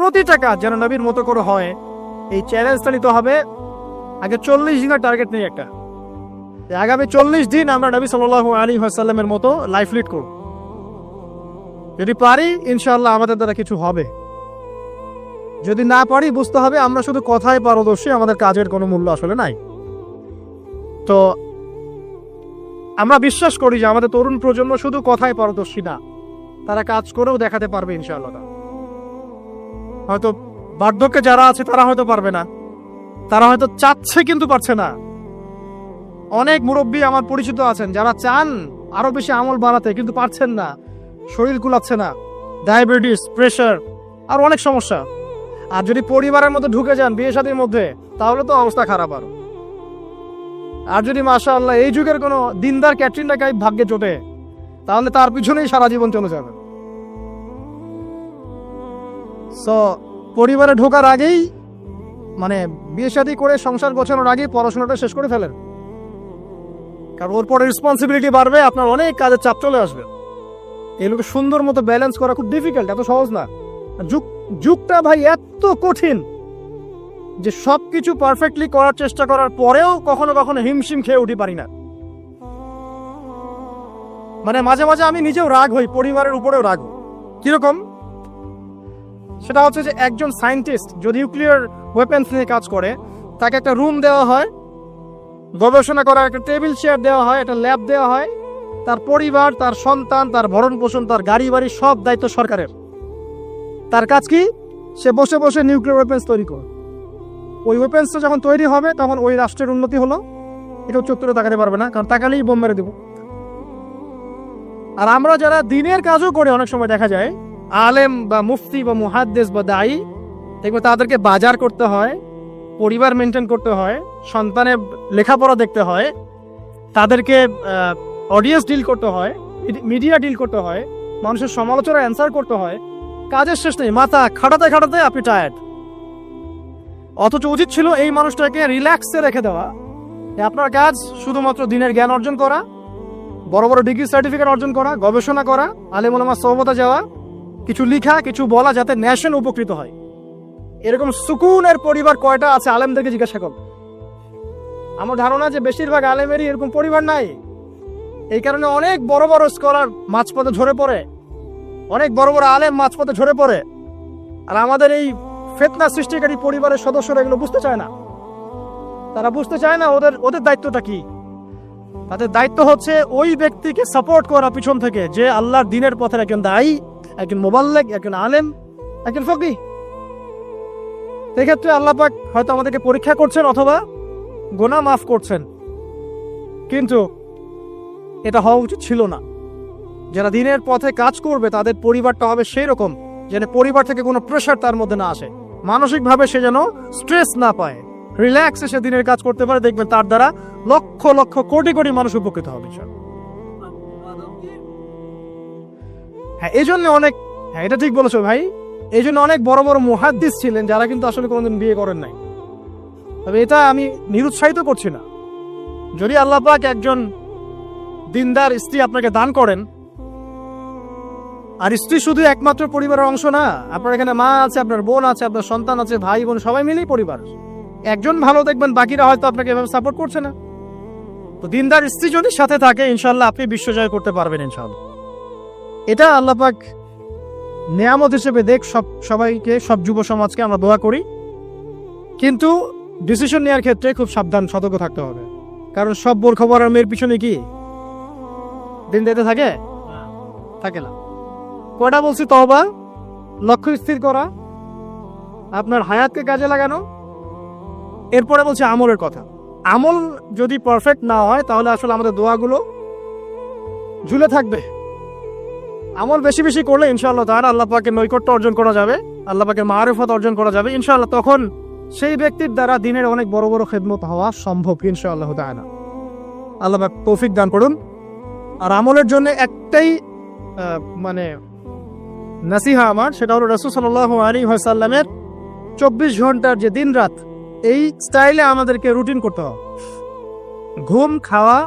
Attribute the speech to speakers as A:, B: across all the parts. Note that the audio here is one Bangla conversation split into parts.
A: প্রতিটা কাজ যেন নবীর মতো করে হয়, এই চ্যালেঞ্জটা নিতে হবে। আগে 40 দিনের টার্গেট নেই একটা, আগামী 40 দিন আমরা নবী সাল্লাল্লাহু আলাইহি ওয়াসাল্লামের মতো লাইফ লিড করব। যদি পারি ইনশাআল্লাহ আমাদের দ্বারা কিছু হবে, যদি না পারি বুঝতে হবে আমরা শুধু কথায় পারদর্শী, আমাদের কাজের কোনো মূল্য আসলে নাই। তো আমরা বিশ্বাস করি যে আমাদের তরুণ প্রজন্ম শুধু কথায় পারদর্শী না, তারা কাজ করেও দেখাতে পারবে ইনশাআল্লাহ। হয়তো বার্ধক্যে যারা আছে তারা হয়তো পারবে না, তারা হয়তো চাচ্ছে কিন্তু পারছে না। অনেক মুরব্বী আমার পরিচিত আছেন যারা চান আরো বেশি আমল বাড়াতে, কিন্তু পারছেন না, শরীর কুলাচ্ছে না, ডায়াবেটিস, প্রেশার আর অনেক সমস্যা। আর যদি পরিবারের মধ্যে ঢুকে যান বিয়ে শাদীর মধ্যে, তাহলে তো অবস্থা খারাপ আরো। আর যদি মাশাআল্লাহ এই যুগের কোনো দিনদার ক্যাটরিনা কাইফ ভাগ্যে জোটে, তাহলে তার পিছনেই সারা জীবন চলে যাবে। সো পরিবারে ঢোকার আগেই, মানে বিয়ে শাদী করে সংসার গোছানোর আগেই পড়াশোনাটা শেষ করে ফেলেন, কারণ ওর পরে রেসপন্সিবিলিটি বাড়বে, আপনার অনেক কাজের চাপ চলে আসবে। এগুলোকে সুন্দর মতো ব্যালেন্স করা খুব ডিফিকাল্ট, এত সহজ না। যুগটা ভাই এত কঠিন যে সবকিছু পারফেক্টলি করার চেষ্টা করার পরেও কখনো কখনো হিমশিম খেয়ে উঠি পারি না। মানে মাঝে মাঝে আমি নিজেও রাগ হই, পরিবারের উপরেও রাগ হই। কিরকম? সেটা হচ্ছে যে একজন সায়েন্টিস্ট যদি নিউক্লিয়ার ওয়েপেন্স নিয়ে কাজ করে, তাকে একটা রুম দেওয়া হয়, গবেষণা করার একটা টেবিল চেয়ার দেওয়া হয়, একটা ল্যাব দেওয়া হয়, তার পরিবার, তার সন্তান, তার ভরণ পোষণ, তার গাড়ি বাড়ি সব দায়িত্ব সরকারের। তার কাজ কি? সে বসে বসে নিউক্লিয়ার ওয়েপেন্স তৈরি করে। ওই ওয়েপেন্সটা যখন তৈরি হবে তখন ওই রাষ্ট্রের উন্নতি হলো, এটাও চোখ তুলে তাকাতে পারবে না, কারণ তাকালেই বোম মেরে দেব। আর আমরা যারা দিনের কাজও করে, অনেক সময় দেখা যায় আলেম বা মুফতি বা মুহাদ্দিস বা দায়ী, দেখবে তাদেরকে বাজার করতে হয়, পরিবার মেনটেন করতে হয়, সন্তানের লেখাপড়া দেখতে হয়, তাদেরকে অডিয়েন্স ডিল করতে হয়, মিডিয়া ডিল করতে হয়, মানুষের সমালোচনা অ্যান্সার করতে হয়। কাজের শেষ নেই, মাথা খাটাতে খাটাতে আপনি টায়ার্ড। অথচ উচিত ছিল এই মানুষটাকে রিল্যাক্সে রেখে দেওয়া। আপনার কাজ শুধুমাত্র দিনের জ্ঞান অর্জন করা, বড় বড় ডিগ্রি সার্টিফিকেট অর্জন করা, গবেষণা করা, আলেম ওলামার সোহবতে যাওয়া, কিছু লিখা, কিছু বলা, যাতে ন্যাশন উপকৃত হয়। এরকম সুকুনের পরিবার কয়টা আছে আলেমদেরকে জিজ্ঞাসা করো। আমার ধারণা যে বেশিরভাগ আলেমেরই এরকম পরিবার নাই। এই কারণে অনেক বড় বড় স্কলার মাঝপথে ঝরে পড়ে, অনেক বড় বড় আলেম মাঝপথে ঝরে পড়ে। আর আমাদের এই ফিতনা সৃষ্টিকারী পরিবারের সদস্যরা এগুলো বুঝতে চায় না। তারা বুঝতে চায় না ওদের দায়িত্বটা কি। তাদের দায়িত্ব হচ্ছে ওই ব্যক্তিকে সাপোর্ট করা পিছন থেকে, যে আল্লাহর দ্বীনের পথের একজন দায়ী, একজন মুবাল্লিগ, একজন আলেম, একজন ফকিহ। সেক্ষেত্রে আল্লাহ পাক হয়তো আমাদেরকে পরীক্ষা করছেন অথবা গুনাহ মাফ করছেন, কিন্তু এটা হওয়া উচিত ছিল না। যারা দ্বীনের পথে কাজ করবে তাদের পরিবারটা হবে সেই রকম যেন পরিবার থেকে কোনো প্রেশার তার মধ্যে না আসে, মানসিকভাবে সে যেন স্ট্রেস না পায়, রিল্যাক্সে সে দিনের কাজ করতে পারে। দেখবেন তার দ্বারা লক্ষ লক্ষ কোটি কোটি মানুষ উপকৃত হবে। হ্যাঁ, এই জন্য অনেক, হ্যাঁ এটা ঠিক বলেছো ভাই, এই জন্য অনেক বড় বড় মুহাদ্দিস ছিলেন যারা কিন্তু আসলে কোনোদিন বিয়ে করেন নাই। তবে এটা আমি নিরুৎসাহিত করছি না। যদি আল্লাহ পাক একজন দিনদার স্ত্রী আপনাকে দান করেন, আর স্ত্রী শুধু একমাত্র পরিবারের অংশ না, আপনার এখানে মা আছে, আপনার বোন আছে, আপনার সন্তান আছে, ভাই বোন সবাই মিলেই পরিবার। একজন ভালো দেখবেন, বাকিরা হয়তো আপনাকে এভাবে সাপোর্ট করছে না। তো দিনদার স্ত্রী যদি সাথে থাকে, ইনশাল্লাহ আপনি বিশ্বজয় করতে পারবেন ইনশাল্লাহ। এটা আল্লাহ পাক নিয়ামত হিসেবে দেখ সবাইকে, সব যুব সমাজকে আমরা দোয়া করি। কিন্তু ডিসিশন নেওয়ার ক্ষেত্রে খুব সাবধান, সতর্ক থাকতে হবে। কারণ সব বোর খবর আর মেয়ের পিছনে কি দিন দিতে থাকে না। কয়টা বলছি? তওবা, লক্ষ্য স্থির করা, আপনার হায়াতকে কাজে লাগানো। এরপরে বলছে আমলের কথা। আমল যদি পারফেক্ট না হয় তাহলে আসলে আমাদের দোয়াগুলো ঝুলে থাকবে। আমল বেশি বেশি করলে ইনশাআল্লাহ তাআলা আল্লাহ পাকের নৈকট্য অর্জন করা যাবে, আল্লাহ পাকের মারিফত অর্জন করা যাবে ইনশাআল্লাহ। তখন সেই ব্যক্তির দ্বারা দিনের অনেক বড় বড় খেদমত হওয়া সম্ভব ইনশাআল্লাহ তাআলা। আল্লাহ পাক তৌফিক দান করুন। আর আমলের জন্য একটাই মানে নাসিহা আমার, সেটা হলো রাসূল সাল্লাল্লাহু আলাইহি ওয়াসাল্লামের 24 ঘন্টার যে দিন রাত, এই স্টাইলে আমাদেরকে রুটিন করতে হবে। ঘুম, খাওয়া,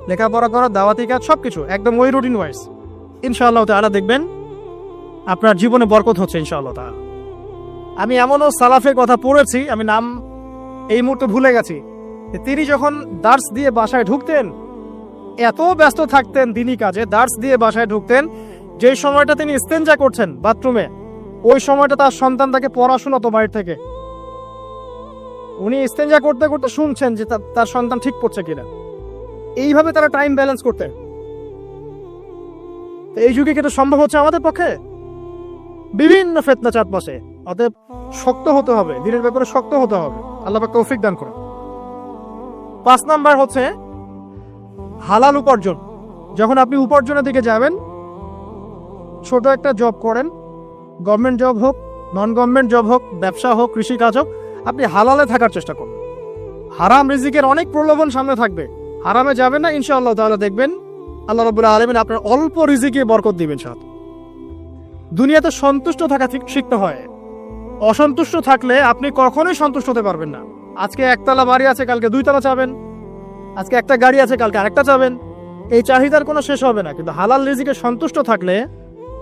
A: লেখাপড়া করা, দাওয়াতি কাজ সবকিছু একদম ওই রুটিন ওয়াইজ। ইনশাআল্লাহ তাআলা দেখবেন আপনার জীবনে বরকত হচ্ছে ইনশাআল্লাহ তাআলা। আমি এমনও সালাফের কথা পড়েছি, আমি নাম এই মুহূর্তে ভুলে গেছি, তিনি যখন দার্স দিয়ে বাসায় ঢুকতেন, এত ব্যস্ত থাকতেন দিনী কাজে, দার্স দিয়ে বাসায় ঢুকতেন, যে সময়টা তিনি ইস্তেঞ্জা করছেন বাথরুমে, ওই সময়টা তার সন্তান তাকে পড়াশোনা তো বাইরে থেকে, উনি ইস্তেঞ্জা করতে করতে শুনছেন যে তার সন্তান ঠিক পড়ছে কিনা। এইভাবে তারা টাইম ব্যালেন্স করতে। এই যুগে কিন্তু সম্ভব হচ্ছে আমাদের পক্ষে? বিভিন্ন ফিতনা চারপাশে, অতএব শক্ত হতে হবে, দিনের ব্যাপারে শক্ত হতে হবে। আল্লাহ পাক তৌফিক দান করুন। 5 নাম্বার হচ্ছে হালাল উপার্জন। যখন আপনি উপার্জনের দিকে যাবেন, ছোট একটা জব করেন, গভর্নমেন্ট জব হোক, নন গভর্নমেন্ট জব হোক, ব্যবসা হোক, কৃষিকাজ হোক, আপনি হালালে থাকার চেষ্টা করুন। হারাম রিজিকের অনেক প্রলোভন সামনে থাকবে, হারামে যাবেন না, ইনশাআল্লাহ তাআলা দেখবেন আল্লাহ রাব্বুল আলামিন আপনার অল্প রিজিকে বরকত দিবেন। সাথে দুনিয়াতে সন্তুষ্ট থাকা শিখতে হয়। অসন্তুষ্ট থাকলে আপনি কখনোই সন্তুষ্ট হতে পারবেন না। আজকে একতলা বাড়ি আছে, কালকে 2 তলা চাবেন, আজকে একটা গাড়ি আছে, কালকে আরেকটা চাবেন। এই চাহিদার কোনো শেষ হবে না। কিন্তু হালাল রিজিকে সন্তুষ্ট থাকলে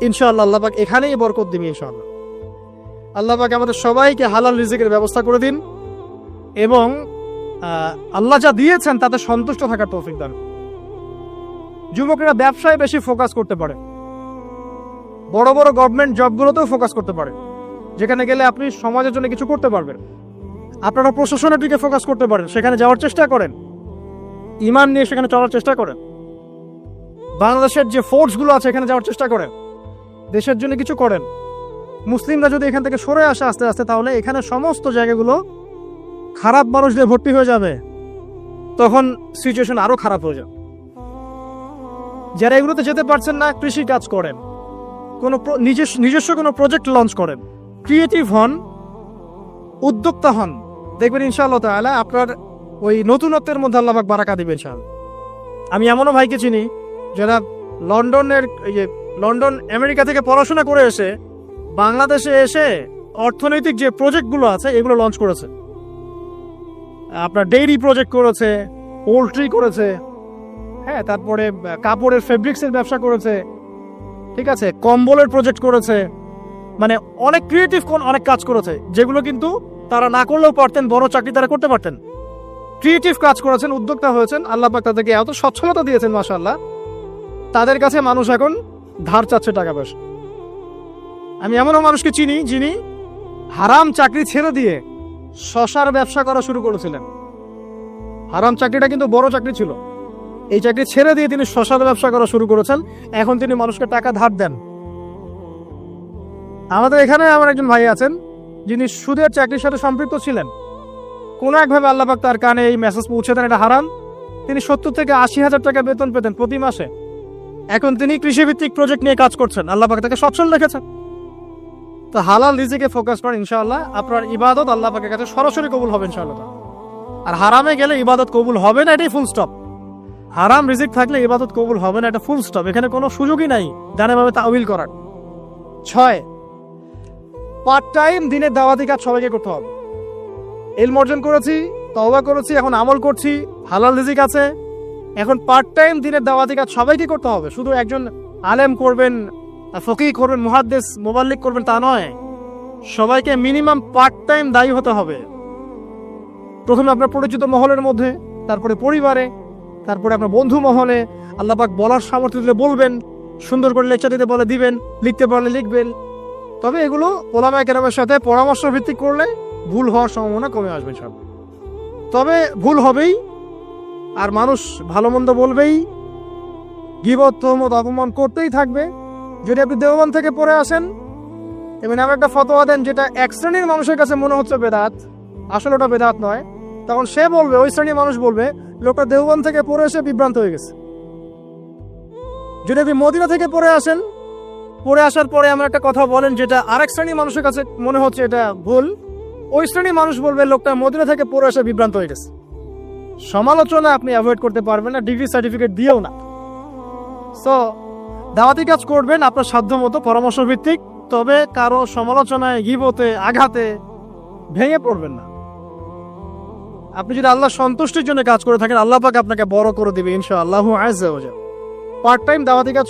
A: ইনশাআল্লাহ আল্লাহ পাক এখানেই বরকত দিবে ইনশাআল্লাহ। আল্লাহ পাক আমাদের সবাইকে হালাল রিজিকের ব্যবস্থা করে দিন এবং আল্লাহ যা দিয়েছেন তাতে সন্তুষ্ট থাকার তৌফিক দান। যুবকেরা ব্যবসায় বেশি ফোকাস করতে পারে, বড় বড় গভর্নমেন্ট জবগুলোতেও ফোকাস করতে পারে, যেখানে গেলে আপনি সমাজের জন্য কিছু করতে পারবেন। আপনারা প্রশাসনের দিকে ফোকাস করতে পারেন, সেখানে যাওয়ার চেষ্টা করেন, ইমান নিয়ে সেখানে চলার চেষ্টা করেন। বাংলাদেশের যে ফোর্সগুলো আছে এখানে যাওয়ার চেষ্টা করেন, দেশের জন্য কিছু করেন। মুসলিমরা যদি এখান থেকে সরে আসে আস্তে আস্তে, তাহলে এখানে সমস্ত জায়গাগুলো খারাপ মানুষদের ভর্তি হয়ে যাবে, তখন সিচুয়েশন আরো খারাপ হয়ে যাবে। যারা এগুলোতে যেতে পারছেন না, কৃষি কাজ করেন, কোনো নিজস্ব কোনো প্রজেক্ট লঞ্চ করেন, ক্রিয়েটিভ হন, উদ্যোক্তা হন, দেখবেন ইনশাআল্লাহ তাআলা আপনার ওই নতুনত্বের মধ্যে আল্লাহ পাক বারাকা দিবেন ইনশাআল্লাহ। আমি এমনও ভাইকে চিনি যারা লন্ডন আমেরিকা থেকে পড়াশোনা করে এসে বাংলাদেশে এসে অর্থনৈতিক যে প্রজেক্টগুলো আছে এগুলো লঞ্চ করেছে। আপনার ডেইরি প্রজেক্ট করেছে, পোল্ট্রি করেছে, হ্যাঁ, তারপরে কাপড়ের ফেব্রিক্সের ব্যবসা করেছে, ঠিক আছে, কম্বলের প্রজেক্ট করেছে, মানে অনেক ক্রিয়েটিভ অনেক কাজ করেছে, যেগুলো কিন্তু তারা না করলেও পারতেন, বড় চাকরি তারা করতে পারতেন। ক্রিয়েটিভ কাজ করেছেন, উদ্যোক্তা হয়েছেন, আল্লাহ পাক তাদেরকে এত সচ্ছলতা দিয়েছেন মাশাআল্লাহ, তাদের কাছে মানুষ এখন ধার চাচ্ছে টাকা পয়সা। আমি এমনও মানুষকে চিনি যিনি হারাম চাকরি ছেড়ে দিয়ে শশার ব্যবসা করা শুরু করেছিলেন। হারাম চাকরিটা কিন্তু বড় চাকরি ছিল, এই চাকরি ছেড়ে দিয়ে তিনি শশার ব্যবসা করা শুরু করেছেন। এখন তিনি মানুষকে টাকা ধার দেন। আমাদের এখানে আমার একজন ভাই আছেন যিনি সুদের চাকরির সাথে সম্পৃক্ত ছিলেন। কোনো একভাবে আল্লাহ পাক তার কানে এই মেসেজ পৌঁছে দেন এটা হারাম। তিনি 70 থেকে 80 হাজার টাকা বেতন পেতেন প্রতি মাসে। এখন তিনি কৃষিভিত্তিক প্রজেক্ট নিয়ে কাজ করছেন, আল্লাহ পাক তাকে সচ্ছল রেখেছেন। তো হালাল রিজিকে ফোকাস করেন, ইনশাআল্লাহ আপনার ইবাদত আল্লাহ পাকের কাছে সরাসরি কবুল হবে ইনশাআল্লাহ। আর হারামে গেলে ইবাদত কবুল হবে না, এটাই ফুল স্টপ। হারাম রিজিক থাকলে ইবাদত কবুল হবে না, এটা ফুল স্টপ, এখানে কোনো সুযোগই নাই ডানেভাবে তাউইল করার। 6, পার্ট টাইম দিনের দাওয়াতি কাজ সবাইকে করতে হবে। ইলম অর্জন করেছি, তওবা করেছি, এখন আমল করছি, হালাল রিজিক আছে, এখন পার্ট টাইম দিনের দাওয়াতি কাজ সবাইকে করতে হবে। শুধু একজন আলেম করবেন, ফকিহ করবেন, মুহাদ্দিস মুবাল্লিগ করবেন তা নয়, সবাইকে মিনিমাম পার্ট টাইম দায়ী হতে হবে। প্রথমে আপনার পরিচিত মহলের মধ্যে, তারপরে পরিবারে, তারপরে আপনার বন্ধু মহলে। আল্লাহ পাক বলার সামর্থ্য দিলে বলবেন, সুন্দর করে লেকচার দিতে বলে দিবেন, লিখতে পারলে লিখবেন। তবে এগুলো ওলামায়ে কেরামের সাথে পরামর্শ ভিত্তিক করলে ভুল হওয়ার সম্ভাবনা কমে আসবে সব। তবে ভুল হবেই, আর মানুষ ভালো মন্দ বলবেই, গীবত তোহমত অপমান করতেই থাকবে। যদি আপনি দেওবন্দ থেকে পড়ে আসেন এবং এমন একটা ফতোয়া দেন যেটা এক শ্রেণীর মানুষের কাছে মনে হচ্ছে বেদাত, আসলে ওটা বেদাত নয়, তখন সে বলবে, ওই শ্রেণীর মানুষ বলবে লোকটা দেওবন্দ থেকে পড়ে এসে বিভ্রান্ত হয়ে গেছে। যদি আপনি মদিনা থেকে পড়ে আসেন, পড়ে আসার পরে এমন একটা কথা বলেন যেটা আরেক শ্রেণীর মানুষের কাছে মনে হচ্ছে এটা ভুল, ওই শ্রেণীর মানুষ বলবে লোকটা মদিনা থেকে পড়ে এসে বিভ্রান্ত হয়ে গেছে। সমালোচনা আপনি অ্যাভয়েড করতে পারবেন না, ডিগ্রি সার্টিফিকেট দিয়েও না। সো দাওয়াতি কাজ করবেন আপনার সাধ্য মতো, পরামর্শ ভিত্তিক, তবে কারো সমালোচনায়, গীবতে, আঘাতে ভেঙে পড়বেন না। আপনি যদি আল্লাহ সন্তুষ্টির জন্য কাজ করে থাকেন, আল্লাহ পাক আপনাকে বড় করে দিবে ইনশাআল্লাহ আযজা ওয়া জাল। পার্ট টাইম দাওয়াতি কাজ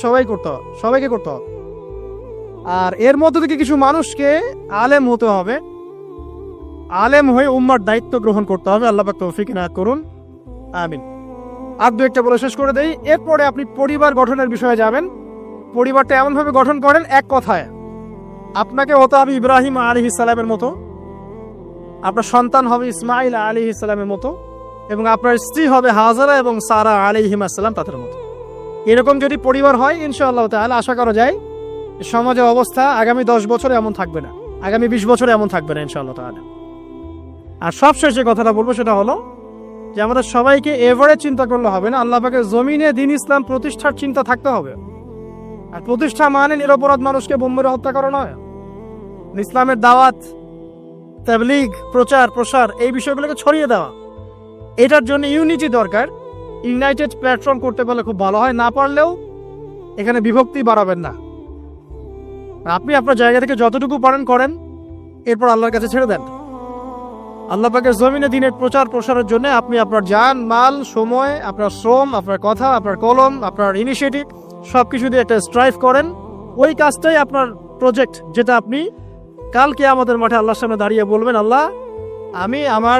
A: সবাইকে করতে হবে। আর এর মধ্যে থেকে কিছু মানুষকে আলেম হতে হবে, আলেম হয়ে উম্মার দায়িত্ব গ্রহণ করতে হবে। আল্লাহ পাক তৌফিক ইনায়াত করুন, আমিন। আর দু একটা বলে শেষ করে দেই। এরপরে আপনি পরিবার গঠনের বিষয়ে যাবেন। পরিবারটা এমনভাবে গঠন করেন, এক কথায় আপনাকে হতে হবে ইব্রাহিম আলাইহিস সালামের মতো, আপনার সন্তান হবে ইসমাইল আলাইহিস সালামের মতো, এবং আপনার স্ত্রী হবে হাজারা এবং সারা আলাইহিস সালাম তাদের মতো। এরকম যদি পরিবার হয় ইনশাআল্লাহ তাআলা আশা করা যায় সমাজের অবস্থা আগামী 10 বছরে এমন থাকবে না, আগামী 20 বছরে এমন থাকবে না ইনশাআল্লাহ তাআলা। আর সবশেষে যে কথাটা বলবো সেটা হলো যে আমাদের সবাইকে এভারেজ চিন্তা করলে হবে না, আল্লাহ পাকের জমিনে দ্বীন ইসলাম প্রতিষ্ঠার চিন্তা থাকতে হবে। আর প্রতিষ্ঠা মানে নিরপরাধ মানুষকে বোম মেরে হত্যা করা নয়। ইসলামের দাওয়াত, তাবলীগ, প্রচার প্রসার এই বিষয়গুলোকে ছড়িয়ে দেওয়া, এটার জন্য ইউনিটি দরকার। ইউনাইটেড প্ল্যাটফর্ম করতে পারলে খুব ভালো হয়, না পারলেও এখানে বিভক্তি বাড়াবেন না। আপনি আপনার জায়গা থেকে যতটুকু পারেন করেন, এরপর আল্লাহর কাছে ছেড়ে দেন। আল্লাহ পাকের জমিনে দ্বীনের প্রচার প্রসারের জন্য আপনি আপনার জান, মাল, সময়, আপনার শ্রম, আপনার কথা, আপনার কলম, আপনার ইনিশিয়েটিভ সবকিছু দিয়ে একটা স্ট্রাইভ করেন। ওই কাজটাই আপনার প্রজেক্ট, যেটা আপনি কালকে আমাদের মাঠে আল্লাহর সামনে দাঁড়িয়ে বলবেন, আল্লাহ আমি আমার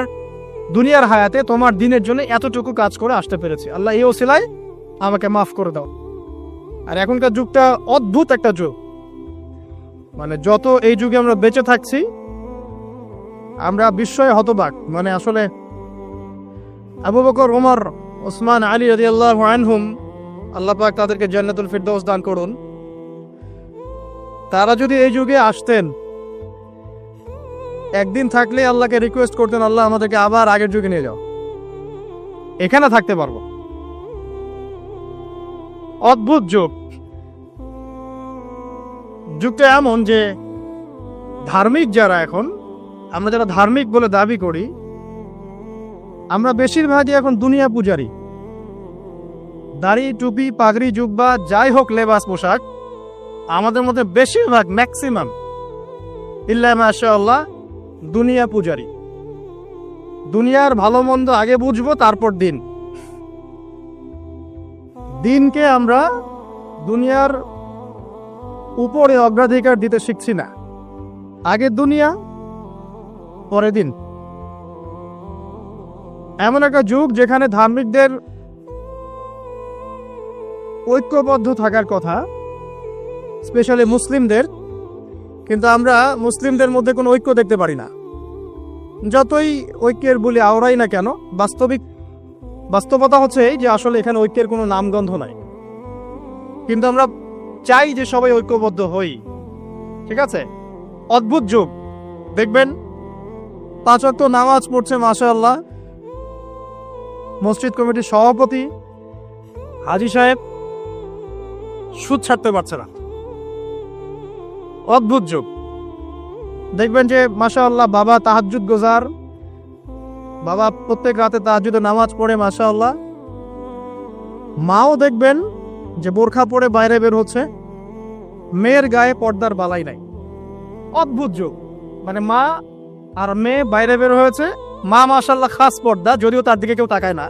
A: দুনিয়ার হায়াতে তোমার দিনের জন্য এতটুকু কাজ করে আসতে পেরেছি, আল্লাহ এই ওসিলায় আমাকে মাফ করে দাও। আর এখনকার যুগটা অদ্ভুত একটা যুগ, মানে যত এই যুগে আমরা বেঁচে থাকছি আমরা বিস্ময়ে হতবাক। মানে আসলে আবু বকর, ওমর, ওসমান, আলী রাদিয়াল্লাহু আনহুম, আল্লাহ পাক তাদেরকে জান্নাতুল ফিরদৌস দান করুন, তারা যদি এই যুগে আসতেন, একদিন থাকলে আল্লাহকে রিকোয়েস্ট করতেন, আল্লাহ আমাদেরকে আবার আগের যুগে নিয়ে যাও, এখানে থাকতে পারবো। অদ্ভুত যুগ। যুগটা এমন যে ধার্মিক যারা, এখন আমরা যারা ধার্মিক বলে দাবি করি, আমরা বেশিরভাগই এখন দুনিয়া পূজারি। দাড়ি, টুপি, পাগড়ি, জুব্বা, যাই হোক লেবাস পোশাক, আমাদের মধ্যে বেশিরভাগ ম্যাক্সিমাম ইল্লা মাশাআল্লাহ দুনিয়া পূজারি। দুনিয়ার ভালো মন্দ আগে বুঝবো, তারপর দিন। দিনকে আমরা দুনিয়ার উপরে অগ্রাধিকার দিতে শিখছি না, আগে দুনিয়া পরে দিন। এমন একটা যুগ যেখানে ধার্মিকদের ঐক্যবদ্ধ থাকার কথা, স্পেশালি মুসলিমদের, কিন্তু আমরা মুসলিমদের মধ্যে কোনো ঐক্য দেখতে পারি না। যতই ঐক্যের বলে আওড়াই না কেন, বাস্তবতা হচ্ছে যে আসলে এখানে ঐক্যের কোনো নামগন্ধ নাই। কিন্তু আমরা চাই যে সবাই ঐক্যবদ্ধ হই, ঠিক আছে? অদ্ভুত যুগ। দেখবেন 5 ওয়াক্ত নামাজ পড়ছে মাশাআল্লাহ মসজিদ কমিটির সভাপতি হাজী সাহেব, সুদ ছাড়তে পারছে না। অদ্ভুত যুগ। দেখবেন যে মাশাআল্লাহ বাবা তাহাজ্জুদ গোজার, বাবা প্রত্যেক রাতে তাহাজ্জুদে নামাজ পড়ে মাশাআল্লাহ। মাও দেখবেন যে বোরখা পরে বাইরে বের হচ্ছে, মেয়ের গায়ে পর্দার বালাই নাই। অদ্ভুত যুগ। মানে মা আর মেয়ে বাইরে বের হয়েছে, মা মাশাআল্লাহ খাস পর্দা, যদিও তার দিকে কেউ তাকায় না,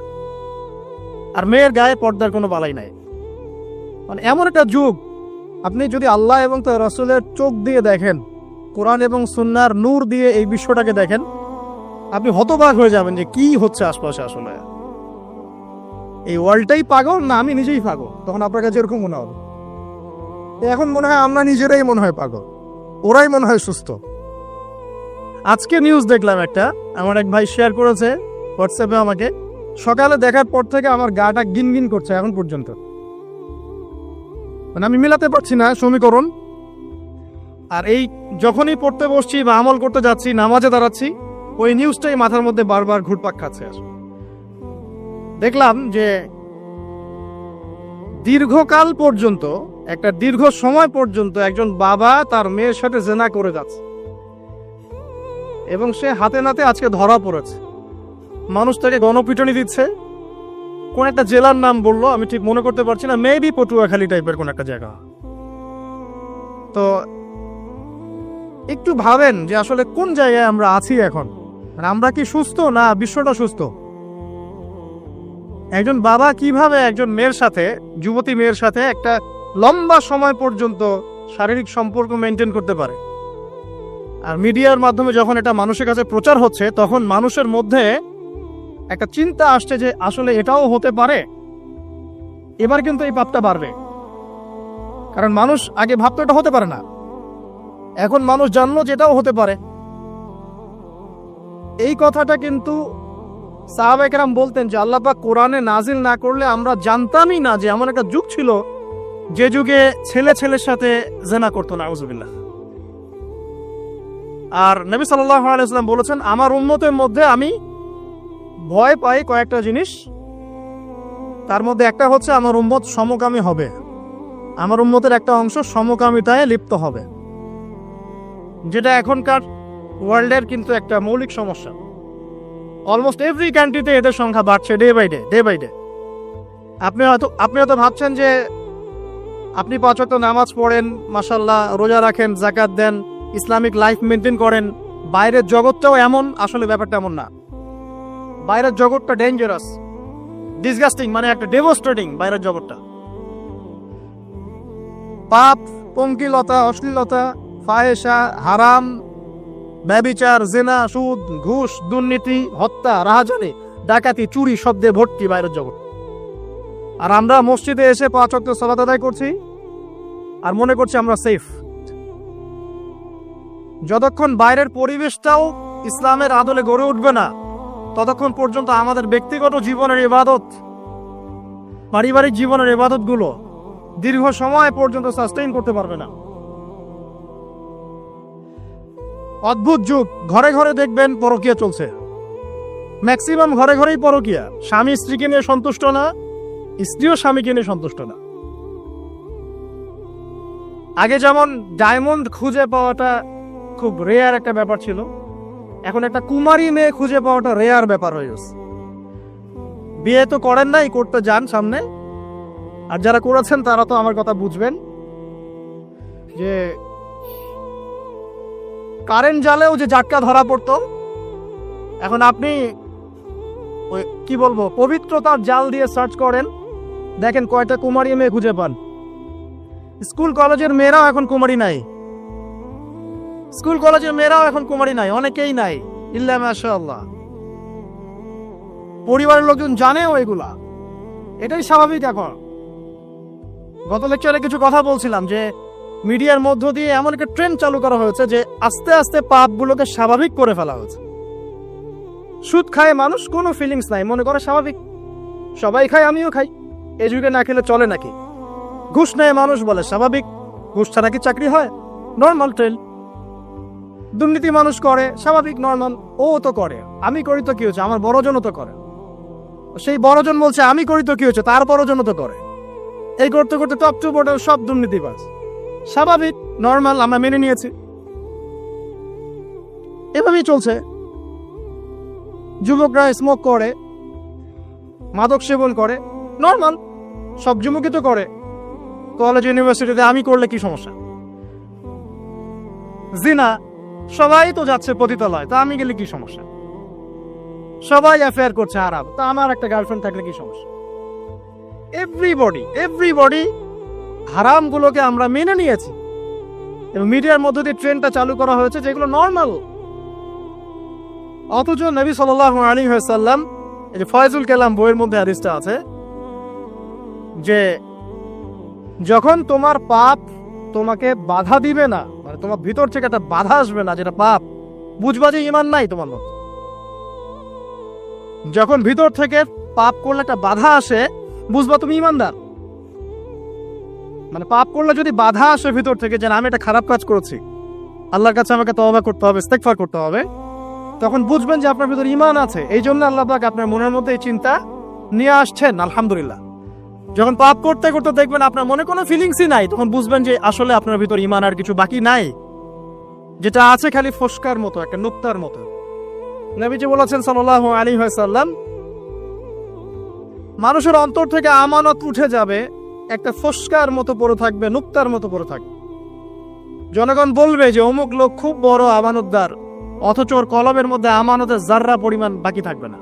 A: আর মেয়ের গায়ে পর্দার কোনো বালাই নাই। মানে এমন একটা যুগ, আপনি যদি আল্লাহ এবং তার রাসূলের চোখ দিয়ে দেখেন, কোরআন এবং সুন্নাহর নূর দিয়ে এই বিশ্বটাকে দেখেন, আপনি হতবাক হয়ে যাবেন যে কি হচ্ছে আশপাশে। আসলে এই ওয়ার্ল্ডটাই পাগল না আমি নিজেই পাগল? তখন আপনার কাছে এরকম মনে হবে। এখন মনে হয় আমরা নিজেরাই মনে হয় পাগল, ওরাই মনে হয় সুস্থ। আজকে নিউজ দেখলাম একটা, আমার এক ভাই শেয়ার করেছে হোয়াটসঅ্যাপে আমাকে। সকালে দেখার পর থেকে আমার গাটা গিনগিন করছে এখন পর্যন্ত। মানে আমি মেলাতে পারছি না সমীকরণ। আর এই যখনই পড়তে বসছি বা আমল করতে যাচ্ছি, নামাজে দাঁড়াচ্ছি, ওই নিউজটাই মাথার মধ্যে বারবার ঘুরপাক খাচ্ছে। দেখলাম যে দীর্ঘকাল পর্যন্ত, একটা দীর্ঘ সময় পর্যন্ত একজন বাবা তার মেয়ের সাথে জেনা করে যাচ্ছে এবং সে হাতে নাতে আজকে ধরা পড়েছে। মানুষ তাকে গণপিটুনি দিচ্ছে। কোন একটা জেলার নাম বললো, আমি ঠিক মনে করতে পারছি না, মেবি পটুয়াখালী টাইপের কোন একটা জায়গা। তো একটু ভাবেন যে আসলে কোন জায়গায় আমরা আছি এখন। আমরা কি সুস্থ না বিশ্বটা সুস্থ? একজন বাবা কিভাবে একজন মেয়ের সাথে, যুবতী মেয়ের সাথে একটা লম্বা সময় পর্যন্ত শারীরিক সম্পর্ক মেনটেন করতে পারে? আর মিডিয়ার মাধ্যমে যখন এটা মানুষের কাছে প্রচার হচ্ছে, তখন মানুষের মধ্যে একটা চিন্তা আসছে যে আসলে এটাও হতে পারে। এবার কিন্তু এই পাপটা বাড়বে, কারণ মানুষ আগে ভাবতো এটা হতে পারে না, এখন মানুষ জানলো যে এটাও হতে পারে। এই কথাটা কিন্তু সাহাবায়ে কেরাম বলতেন যে আল্লাহ পাক কোরআনে নাজিল না করলে আমরা জানতামই না যে এমন একটা যুগ ছিল যে যুগে ছেলে ছেলের সাথে জেনা করতো, নাউজুবিল্লাহ। আর নবী সাল্লাল্লাহু আলাইহি ওয়াসাল্লাম বলেছেন, আমার উম্মতের মধ্যে আমি ভয় পাই কয়েকটা জিনিস, তার মধ্যে একটা হচ্ছে আমার উম্মত সমকামী হবে, আমার উম্মতের একটা অংশ সমকামিতায় লিপ্ত হবে, যেটা এখনকার ওয়ার্ল্ডের কিন্তু একটা মৌলিক সমস্যা। অলমোস্ট এভরি কান্ট্রিতে এদের সংখ্যা বাড়ছে ডে বাই ডে। আপনি হয়তো ভাবছেন যে আপনি 5 ওয়াক্ত নামাজ পড়েন, মাশাআল্লাহ, রোজা রাখেন, যাকাত দেন, ইসলামিক লাইফ মেনটেন করেন, বাইরের জগৎটাও এমন। আসলে ব্যাপারটা এমন না। বাইরের জগৎটা ডেঞ্জারাস, ডিসগাস্টিং, মানে একটা ডেভাস্টেটিং বাইরের জগৎটা। পাপ, পঙ্কিলতা, অশ্লীলতা, ফাহেশা, হারাম, ব্যভিচার, জিনা, সুদ, ঘুষ, দুর্নীতি, হত্যা, রাহাজানি, ডাকাতি, চুরি শব্দে ভর্তি বাইরের জগৎ। আর আমরা মসজিদে এসে 5 ওয়াক্ত সালাত আদায় করছি আর মনে করছি আমরা সেফ। যতক্ষণ বাইরের পরিবেশটাও ইসলামের আদলে গড়ে উঠবে না, ততক্ষণ পর্যন্ত আমাদের ব্যক্তিগত জীবনের ইবাদত, পারিবারিক জীবনের ইবাদতগুলো দীর্ঘ সময় পর্যন্ত সাস্টেইন করতে পারবে না। অদ্ভুত যুগ, ঘরে ঘরে দেখবেন পরকীয়া চলছে, ম্যাক্সিমাম ঘরে ঘরেই পরকীয়া। স্বামী স্ত্রীকে নিয়ে সন্তুষ্ট না, স্ত্রীও স্বামীকে নিয়ে সন্তুষ্ট না। আগে যেমন ডায়মন্ড খুঁজে পাওয়াটা খুব রেয়ার একটা ব্যাপার ছিল, এখন একটা কুমারী মেয়ে খুঁজে পাওয়াটা রেয়ার ব্যাপার হয়ে গেছে। বিয়ে তো করেন নাই, করতে যান সামনে। আর যারা করেছেন তারা তো আমার কথা বুঝবেন যে কারেন্ট জালেও যে জাটকা ধরা পড়তো, এখন আপনি ওই কি বলবো পবিত্রতার জাল দিয়ে সার্চ করেন, দেখেন কয়টা কুমারী মেয়ে খুঁজে পান। স্কুল কলেজের মেয়েরাও এখন কুমারী নাই, অনেকেই নাই, ইল্লা মাশাআল্লাহ। পরিবারের লোকজন জানেও এগুলা, এটাই স্বাভাবিক। এখন গত লেকচারে কিছু কথা বলছিলাম যে মিডিয়ার মধ্য দিয়ে এমন একটা ট্রেন্ড চালু করা হয়েছে যে আস্তে আস্তে পাপগুলোকে স্বাভাবিক করে ফেলা হয়েছে। সুদ খায় মানুষ, কোনো ফিলিংস নাই, মনে করে স্বাভাবিক, সবাই খায়, আমিও খাই, এই যুগে না খেলে চলে নাকি। ঘুষ নেয় মানুষ, বলে স্বাভাবিক, ঘুষ ছাড়া কি চাকরি হয়, নর্মাল ট্রেল। দুর্নীতি মানুষ করে, স্বাভাবিক, নর্মাল, ও তো করে, আমি করি তো কি হচ্ছে, আমার বড়জনও তো করে। সেই বড়জন বলছে আমি করি তো কি হচ্ছে, তার বড়জনও তো করে। এই করতে করতে টপ টু বটম সব দুর্নীতিবাজ, স্বাভাবিক, নর্মাল, আমরা মেনে নিয়েছি, এভাবেই চলছে। যুবকরা স্মোক করে, মাদক সেবন করে, নর্মাল, সব যুবকই তো করে। কলেজ ইউনিভার্সিটিতে আমি করলে কি সমস্যা? জিনা, সবাই তো যাচ্ছে পতিতালয়, তা আমি গেলে কি সমস্যা? সবাই অ্যাফেয়ার করছে হারাম, তা আমার একটা গার্লফ্রেন্ড থাকলে কি সমস্যা? এভরিবডি হারামগুলোকে আমরা মেনে নিয়েছি এবং মিডিয়ার মধ্য দিয়ে ট্রেন্ডটা চালু করা হয়েছে যেগুলো নর্মাল। অথচ নবী সাল্লাল্লাহু আলাইহি ওয়াসাল্লাম, এই যে ফয়জুল কালাম বইয়ের মধ্যে হাদিসটা আছে যে যখন তোমার পাপ তোমাকে বাধা দিবে না, মানে তোমার ভিতর থেকে একটা বাধা আসবে না যেটা পাপ, বুঝবা যে ঈমান নাই তোমার মধ্যে। যখন ভিতর থেকে পাপ করলে একটা বাধা আসে, বুঝবা তুমি ঈমানদার। মানে পাপ করলে যদি বাধা আসে ভিতর থেকে যে আমি একটা খারাপ কাজ করেছি, আল্লাহর কাছে আমাকে তওবা করতে হবে, ইস্তেগফার করতে হবে, তখন বুঝবেন যে আপনার ভিতর ঈমান আছে। এই জন্য আল্লাহ পাক আপনার মনের মধ্যে এই চিন্তা নিয়ে আসছেন, আলহামদুলিল্লাহ। যখন পাপ করতে করতে দেখবেন আপনার মনে কোনো ফিলিংসই নাই, তখন বুঝবেন যে আসলে আপনার ভিতর ঈমান আর কিছু বাকি নাই, যেটা আছে খালি ফসকার মতো, একটা নুক্তার মতো। নবীজি বলেছেন সাল্লাল্লাহু আলাইহি ওয়াসাল্লাম, মানুষের অন্তর থেকে আমানত উঠে যাবে, একটা ফসকার মতো পড়ে থাকবে, নুক্তার মতো পড়ে থাকবে। জনগণ বলবে যে অমুক লোক খুব বড় আমানতদার, অথচ ওর কলমের মধ্যে আমানতের জাররা পরিমাণ বাকি থাকবে না।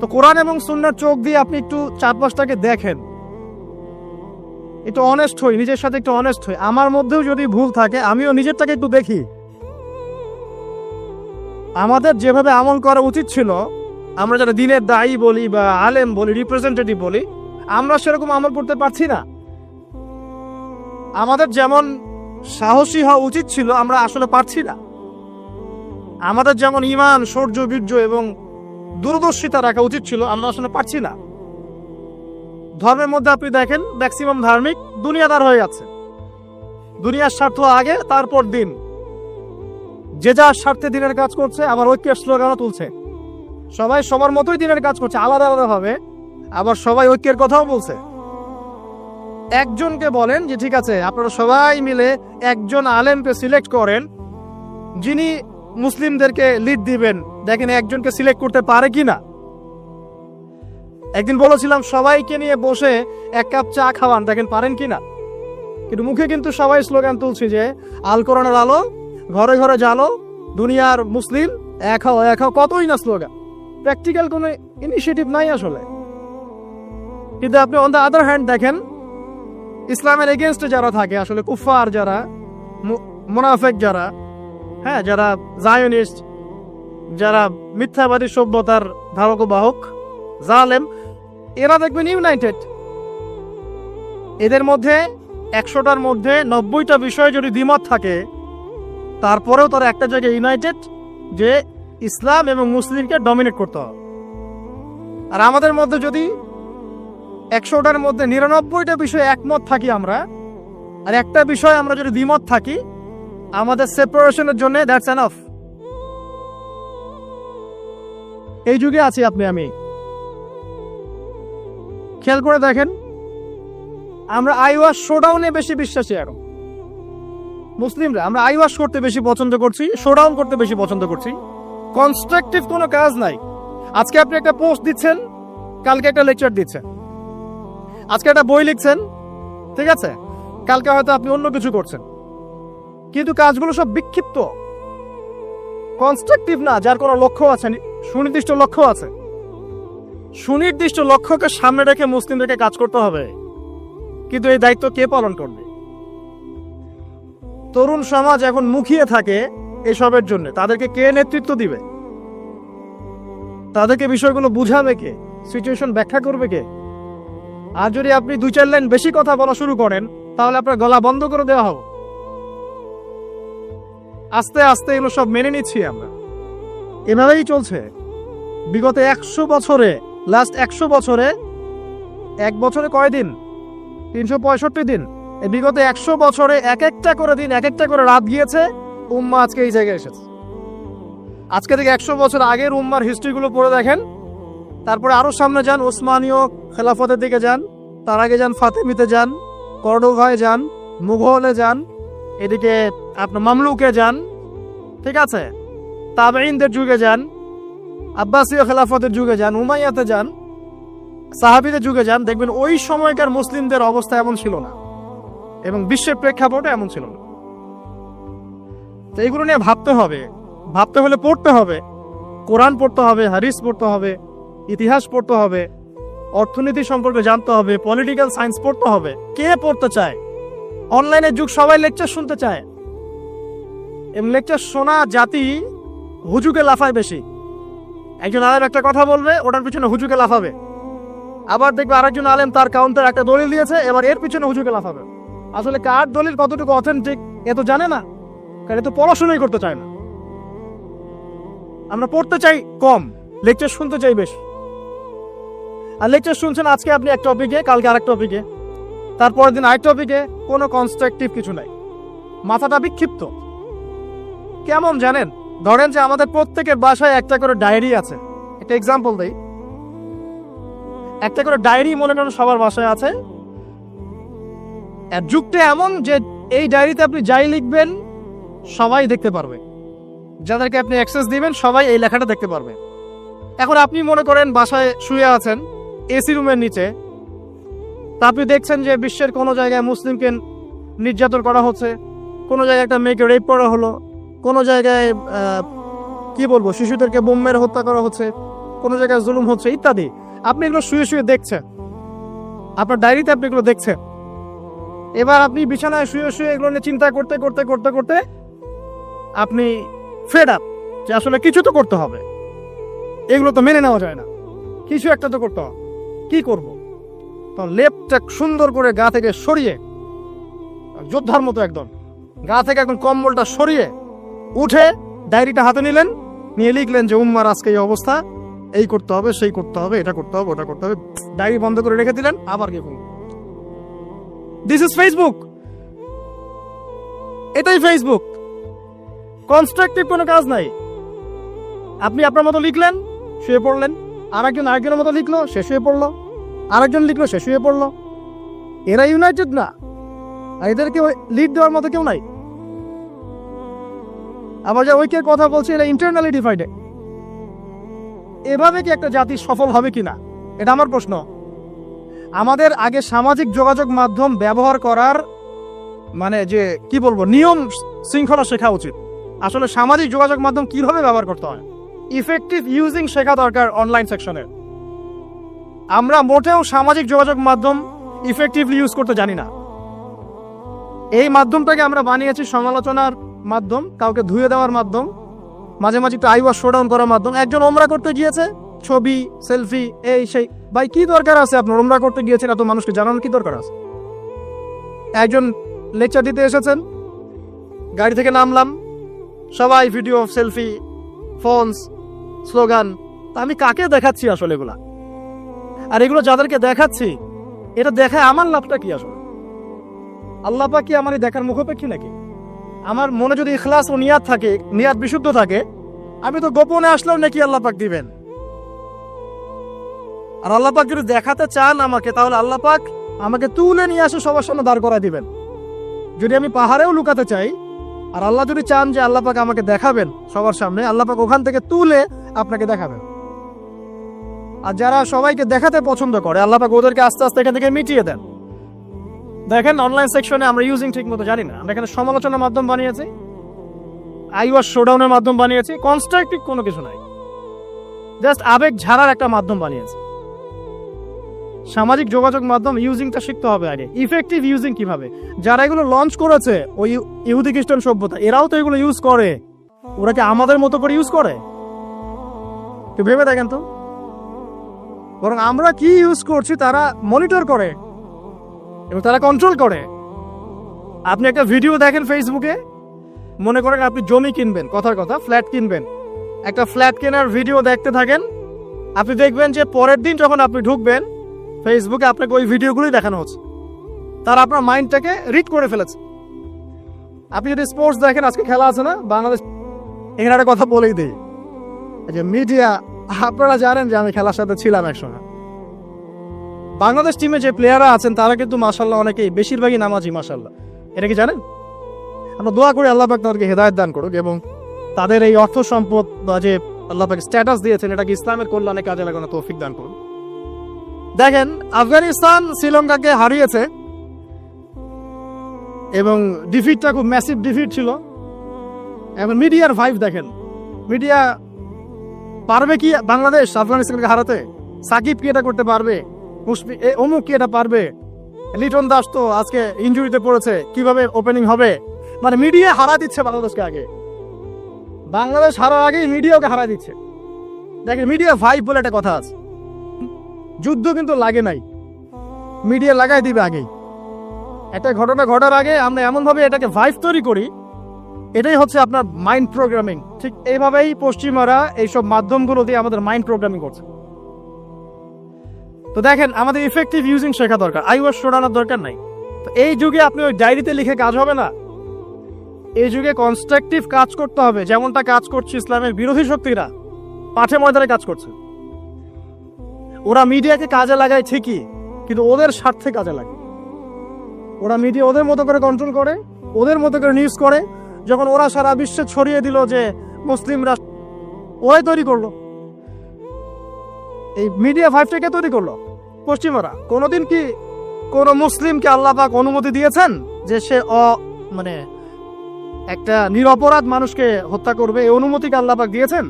A: তো কোরআন এবং সুন্নাহর চোখ দিয়ে আপনি একটু চারপাশটাকে দেখেন, একটু অনেস্ট হই, নিজের সাথে একটু অনেস্ট হই। আমার মধ্যেও যদি ভুল থাকে আমিও নিজেরটাকে একটু দেখি। আমাদের যেভাবে আমল করা উচিত ছিল, আমরা যারা দিনের দায়ী বলি বা আলেম বলি, রিপ্রেজেন্টেটিভ বলি, আমরা সেরকম আমল করতে পারছি না। আমাদের যেমন সাহসী হওয়া উচিত ছিল আমরা আসলে পারছি না। আমাদের যেমন ঈমান, শৌর্য, বীর্য এবং দূরদর্শিতা রাখা উচিত ছিল আমরা আসলে পারছি না। ধর্মের মধ্যে আপনি দেখেন ম্যাক্সিমাম ধার্মিক দুনিয়াদার হয়ে যাচ্ছে। দুনিয়ার স্বার্থ আগে, তারপর দিন। যে যার স্বার্থে দিনের কাজ করছে, আবার ঐক্যের স্লোগানও তুলছে। সবাই সবার মতোই দিনের কাজ করছে, আলাদা আলাদা ভাবে, আবার সবাই ঐক্যের কথাও বলছে। একজনকে বলেন যে ঠিক আছে আপনারা সবাই মিলে একজন আলেমকে সিলেক্ট করেন যিনি মুসলিমদেরকে লিড দিবেন, দেখেন একজনকে সিলেক্ট করতে পারে কিনা। একদিন বলেছিলাম সবাইকে নিয়ে বসে এক কাপ চা খাওয়ান, দেখেন পারেন কিনা। কিন্তু মুখে কিন্তু সবাই স্লোগান তুলছি যে আল কোরআনের আলো, ঘরে ঘরে জালো, দুনিয়ার মুসলিম এক হও এক হও, কতই না স্লোগান। প্র্যাকটিক্যাল কোনো ইনিশিয়েটিভ নাই আসলে। কিন্তু আপনি অন দ্য আদার হ্যান্ড দেখেন ইসলামের এগেনস্টে যারা থাকে, আসলে কুফার যারা, মুনাফিক যারা, হ্যাঁ, যারা জায়নিস্ট, যারা মিথ্যাবাদী সভ্যতার ধারক বাহক, জালেম, এরা দেখবেন ইউনাইটেড। এদের মধ্যে 100টার মধ্যে 90টা বিষয়ে যদি দ্বিমত থাকে, তারপরেও তারা একটা জায়গায় ইউনাইটেড যে ইসলাম এবং মুসলিমকে ডমিনেট করতে হবে। আর আমাদের মধ্যে যদি 100টার মধ্যে 99টা বিষয়ে একমত থাকি আমরা, আর একটা বিষয়ে আমরা যদি দ্বিমত থাকি, আমাদের সেপারেশনের জন্য দ্যাটস এনাফ। এই যুগে আছি আপনি আমি। খেয়াল করে দেখেন আমরা আইওয়াস শোডাউনে বেশি বিশ্বাসী। এখন মুসলিমরা আমরা আইওয়াস করতে বেশি পছন্দ করছি, শোডাউন করতে বেশি পছন্দ করছি। কনস্ট্রাকটিভ কোনো কাজ নাই। আজকে আপনি একটা পোস্ট দিচ্ছেন, কালকে একটা লেকচার দিচ্ছেন। আজকে একটা বই লিখছেন, ঠিক আছে, কালকে হয়তো আপনি অন্য কিছু করছেন। কিন্তু কাজগুলো সব বিক্ষিপ্ত, কনস্ট্রাকটিভ না, যার কোনো লক্ষ্য আছে, সুনির্দিষ্ট লক্ষ্য আছে। সুনির্দিষ্ট লক্ষ্যকে সামনে রেখে মুসলিমদেরকে কাজ করতে হবে। কিন্তু এই দায়িত্ব কে পালন করবে? তরুণ সমাজ এখন মুখিয়ে থাকে এসবের জন্য। তাদেরকে কে নেতৃত্ব দিবে? তাদেরকে বিষয়গুলো বুঝাবে কে? সিচুয়েশন ব্যাখ্যা করবে কে? আর যদি আপনি 2-4 লাইন বেশি কথা বলা শুরু করেন, তাহলে আপনার গলা বন্ধ করে দেওয়া হবে। আস্তে আস্তে এগুলো সব মেনে নিচ্ছি আমরা। এভাবেই চলছে বিগত 100 বছরে। লাস্ট 100 বছরে, এক বছরে কয়দিন? 365 দিন। এই বিগত 100 বছরে এক একটা করে দিন, এক একটা করে রাত গিয়েছে, উম্মাহ আজকে এই জায়গায় এসেছে। আজকে থেকে 100 বছর আগের উম্মার হিস্ট্রিগুলো পড়ে দেখেন। তারপরে আরো সামনে যান, ওসমানীয় খেলাফতের দিকে যান, তার আগে যান ফাতেমিতে যান, কর্ডোভায় যান, মুঘলে যান, এদিকে আপনার মামলুকে যান, ঠিক আছে, তাবেঈনদের যুগে যান, আব্বাসীয় খেলাফতের যুগে যান, উমাইয়াতে যান, সাহাবীদের যুগে যান, দেখবেন ওই সময়কার মুসলিমদের অবস্থা এমন ছিল না এবং বিশ্বের প্রেক্ষাপটে এমন ছিল না। তো এইগুলো নিয়ে ভাবতে হবে। ভাবতে হলে পড়তে হবে, কোরআন পড়তে হবে, হাদিস পড়তে হবে, ইতিহাস পড়তে হবে, অর্থনীতি সম্পর্কে জানতে হবে, পলিটিক্যাল সায়েন্স পড়তে হবে। কে পড়তে চায়? অনলাইনের যুগ, সবাই লেকচার শুনতে চায়। এবং লেকচার শোনা জাতি হুজুকে লাফায় বেশি। একজন আলেম একটা কথা বলবে, ওটার পিছনে হুজুকে লাফাবে। আবার দেখবে আরেকজন আলেম তার কাউন্টার একটা দলিল দিয়েছে, এবার এর পিছনে হুজুকে লাফাবে। আসলে কার দলিল কতটুকু অথেন্টিক এ তো জানে না, কারণ এ তো পড়াশোনাই করতে চায় না। আমরা পড়তে চাই কম, লেকচার শুনতে চাই বেশি। আর লেকচার শুনছেন আজকে আপনি এক টপিকে, কালকে আরেক টপিকে, তারপরের দিন আরেক টপিকে, কোনো কনস্ট্রাকটিভ কিছু নাই। মাথাটা বিক্ষিপ্ত। কেমন জানেন? ধরেন যে আমাদের প্রত্যেকের বাসায় একটা করে ডায়েরি আছে। একটা এক্সাম্পল দেই, একটা করে ডায়েরি মনে করেন সবার বাসায় আছে। যুগটা এমন যে এই ডায়েরিতে আপনি যাই লিখবেন সবাই দেখতে পারবে, যাদেরকে আপনি অ্যাক্সেস দিবেন সবাই এই লেখাটা দেখতে পারবে। এখন আপনি মনে করেন বাসায় শুয়ে আছেন এসি রুমের নিচে, তা আপনি দেখছেন যে বিশ্বের কোনো জায়গায় মুসলিমকে নির্যাতন করা হচ্ছে, কোনো জায়গায় একটা মেয়েকে রেপ করা হলো, কোনো জায়গায় কি বলবো শিশুদেরকে বোম মেরে হত্যা করা হচ্ছে, কোনো জায়গায় জুলুম হচ্ছে ইত্যাদি। আপনি এগুলো শুয়ে শুয়ে দেখছেন, আপনার ডায়েরিতে আপনি এগুলো দেখছেন। এবার আপনি বিছানায় শুয়ে শুয়ে এগুলো নিয়ে চিন্তা করতে করতে করতে করতে আপনি ফেড আপ যে আসলে কিছু তো করতে হবে, এগুলো তো মেনে নেওয়া যায় না, কিছু একটা তো করতে হবে, কি করব? তো লেপটা সুন্দর করে গা থেকে সরিয়ে, যোদ্ধার মতো একদম গা থেকে একদম কম্বলটা সরিয়ে উঠে ডায়েরিটা হাতে নিলেন, নিয়ে লিখলেন যে উম্মার আজকে এই অবস্থা, এই করতে হবে, সেই করতে হবে, এটা করতে হবে, ওটা করতে হবে, ডায়েরি বন্ধ করে রেখে দিলেন, আবার গিয়ে ফোন। দিস ইজ ফেসবুক, এটাই ফেসবুক। কনস্ট্রাকটিভ কোনো কাজ নাই। আপনি আপনার মতো লিখলেন, শুয়ে পড়লেন, আরেকজনের মতো লিখলো, সে শুয়ে পড়লো, আরেকজন লিখলো, সে শুয়ে পড়লো। এরা ইউনাইটেড না, আর এদেরকে লিড দেওয়ার মতো কেউ নাই। আবার যা ঐক্যের কথা বলছে, এরা ইন্টারনালি ডিভাইডেড। এভাবে কি একটা জাতি সফল হবে কিনা, এটা আমার প্রশ্ন। আমাদের আগে সামাজিক যোগাযোগ মাধ্যম ব্যবহার করার মানে যে কি বলবো নিয়ম শৃঙ্খলা শেখা উচিত। আসলে সামাজিক যোগাযোগ মাধ্যম কিভাবে ব্যবহার করতে হয়, ইফেক্টিভ ইউজিং শেখা দরকার অনলাইন সেকশনে। আমরা মোটেও সামাজিক যোগাযোগ মাধ্যম ইফেক্টিভলি ইউজ করতে জানি না। এই মাধ্যমটাকে আমরা বানিয়েছি সমালোচনার মাধ্যম, কাউকে ধুয়ে দেওয়ার মাধ্যম, মাঝে মাঝে একটু আইওয়াশ শোডাউন করার মাধ্যম। একজন ওমরা করতে গিয়েছে, ছবি সেলফি এই সেই, ভাই কি দরকার আছে আপনার ওমরা করতে গিয়েছেন এত মানুষকে জানানোর কি দরকার আছে? একজন লেকচার দিতে এসেছেন, গাড়ি থেকে নামলাম, সবাই ভিডিও সেলফি ফোনস স্লোগান। আমি কাকে দেখাচ্ছি আসলে এগুলা? আর এগুলো যাদেরকে দেখাচ্ছি, এটা দেখায় আমার লাভটা কি আসলে? আল্লাহ পাক কি আমার এই দেখার মুখাপেক্ষী নাকি? আমার মনে যদি ইখলাস ও নিয়াত থাকে, নিয়াত বিশুদ্ধ থাকে, আমি তো গোপনে আসলেও নাকি আল্লাহ পাক দিবেন। আর আল্লাহ পাক যদি দেখাতে চান আমাকে, তাহলে আল্লাহ পাক আমাকে তুলে নিয়ে আসে সবার সামনে দাঁড় করায় দিবেন। যদি আমি পাহাড়েও লুকাতে চাই, আর আল্লাহ যদি চান যে আল্লাহ পাক আমাকে দেখাবেন সবার সামনে, আল্লাহ পাক ওখান থেকে তুলে আপনাকে দেখাবেন। আর যারা সবাইকে দেখাতে পছন্দ করে, আল্লাহ পাক ওদেরকে আস্তে আস্তে এখান থেকে মিটিয়ে দেন। দেখেন অনলাইন সেকশনে আমরা ইউজিং ঠিক মতো জানি না, আমরা এখানে সমালোচনার মাধ্যম বানিয়েছি, আইওয়াশ শোডাউনের মাধ্যম বানিয়েছি, কনস্ট্রাকটিভ কোনো কিছু নাই, জাস্ট আবেগ ঝাড়ার একটা মাধ্যম বানিয়েছি। সামাজিক যোগাযোগ মাধ্যম ইউজিংটা শিখতে হবে আগে, ইফেক্টিভ ইউজিং কিভাবে। যারা এগুলো লঞ্চ করেছে, ওই ইহুদি খ্রিস্টান সভ্যতা, এরাও তো এগুলো ইউজ করে, ওরা কি আমাদের মতো করে ইউজ করে? একটু ভেবে দেখেন তো। বরং আমরা কি ইউজ করছি তারা মনিটর করে এবং তারা কন্ট্রোল করে। আপনি একটা ভিডিও দেখেন ফেসবুকে, মনে করেন আপনি জমি কিনবেন, কথার কথা ফ্ল্যাট কিনবেন, একটা ফ্ল্যাট কেনার ভিডিও দেখতে থাকেন, আপনি দেখবেন যে পরের দিন যখন আপনি ঢুকবেন ফেসবুকে, আপনাকে ওই ভিডিওগুলোই দেখানো হচ্ছে। তারা আপনার মাইন্ডটাকে রিড করে ফেলেছে। আপনি যদি স্পোর্টস দেখেন, আজকে খেলা আছে না বাংলাদেশ, এখানে একটা কথা বলেই দিই যে মিডিয়া, আপনারা জানেন যে আমি খেলার সাথে ছিলাম একসময়। বাংলাদেশ টিমে যে প্লেয়াররা আছেন তারা কিন্তু মাশাআল্লাহ অনেকেই, বেশিরভাগই নামাজি মাশাআল্লাহ। এটা কি জানেন? আমরা দোয়া করি আল্লাহ পাক তাদেরকে হেদায়েত দান করুক এবং তাদের এই অর্থ সম্পদ বা যে আল্লাহ পাক স্ট্যাটাস দিয়েছেন, এটাকে ইসলামের কল্যাণে কাজে লাগানোর তৌফিক দান করুন। দেখেন আফগানিস্তান শ্রীলঙ্কাকে হারিয়েছে এবং ডিফিটটা খুব ম্যাসিভ ডিফিট ছিল। এখন মিডিয়ার ভাইব দেখেন, মিডিয়া পারবে কি বাংলাদেশ আফগানিস্তানকে হারাতে? সাকিব কি এটা করতে পারবে? অমুক কি এটা পারবে? লিটন দাস তো আজকে ইনজুরিতে পড়েছে, কিভাবে ওপেনিং হবে? মানে মিডিয়া হারা দিচ্ছে বাংলাদেশকে আগে, বাংলাদেশ হারার আগেই মিডিয়াকে হারা দিচ্ছে। দেখেন মিডিয়া ভাইব বলে একটা কথা আছে, যুদ্ধ কিন্তু লাগে নাই, মিডিয়া লাগাই দিবে আগেই। একটা ঘটনা ঘটার আগে আমরা এমনভাবে এটাকে ভাইব তৈরি করি, এটাই হচ্ছে আপনার মাইন্ড প্রোগ্রামিং। ঠিক এইভাবেই পশ্চিমারা এইসব মাধ্যমগুলো দিয়ে আমাদের মাইন্ড প্রোগ্রামিং করছে। তো দেখেন আমাদের ইফেক্টিভ ইউজিং শেখা দরকার, আইওয়াশ শোনানোর দরকার নাই। তো এই যুগে আপনি ওই ডায়েরিতে লিখে কাজ হবে না, এই যুগে কনস্ট্রাকটিভ কাজ করতে হবে, যেমনটা কাজ করছে ইসলামের বিরোধী শক্তিরা মাঠে ময়দানে কাজ করছে। ওরা মিডিয়াকে কাজে লাগায় ঠিকই, কিন্তু ওদের স্বার্থে কাজে লাগে। ওরা মিডিয়া ওদের মতো করে কন্ট্রোল করে, ওদের মতো করে নিউজ করে। যখন ওরা সারা বিশ্বে ছড়িয়ে দিল যে মুসলিমরা, ওরাই তৈরি করলো এই মিডিয়া ভাইবটাকে, তৈরি করলো পশ্চিমারা। কোনোদিন কি কোন মুসলিমকে আল্লাহ পাক অনুমতি দিয়েছেন যে সে মানে একটা নিরপরাধ মানুষকে হত্যা করবে? এই অনুমতিকে আল্লাহ পাক দিয়েছেন?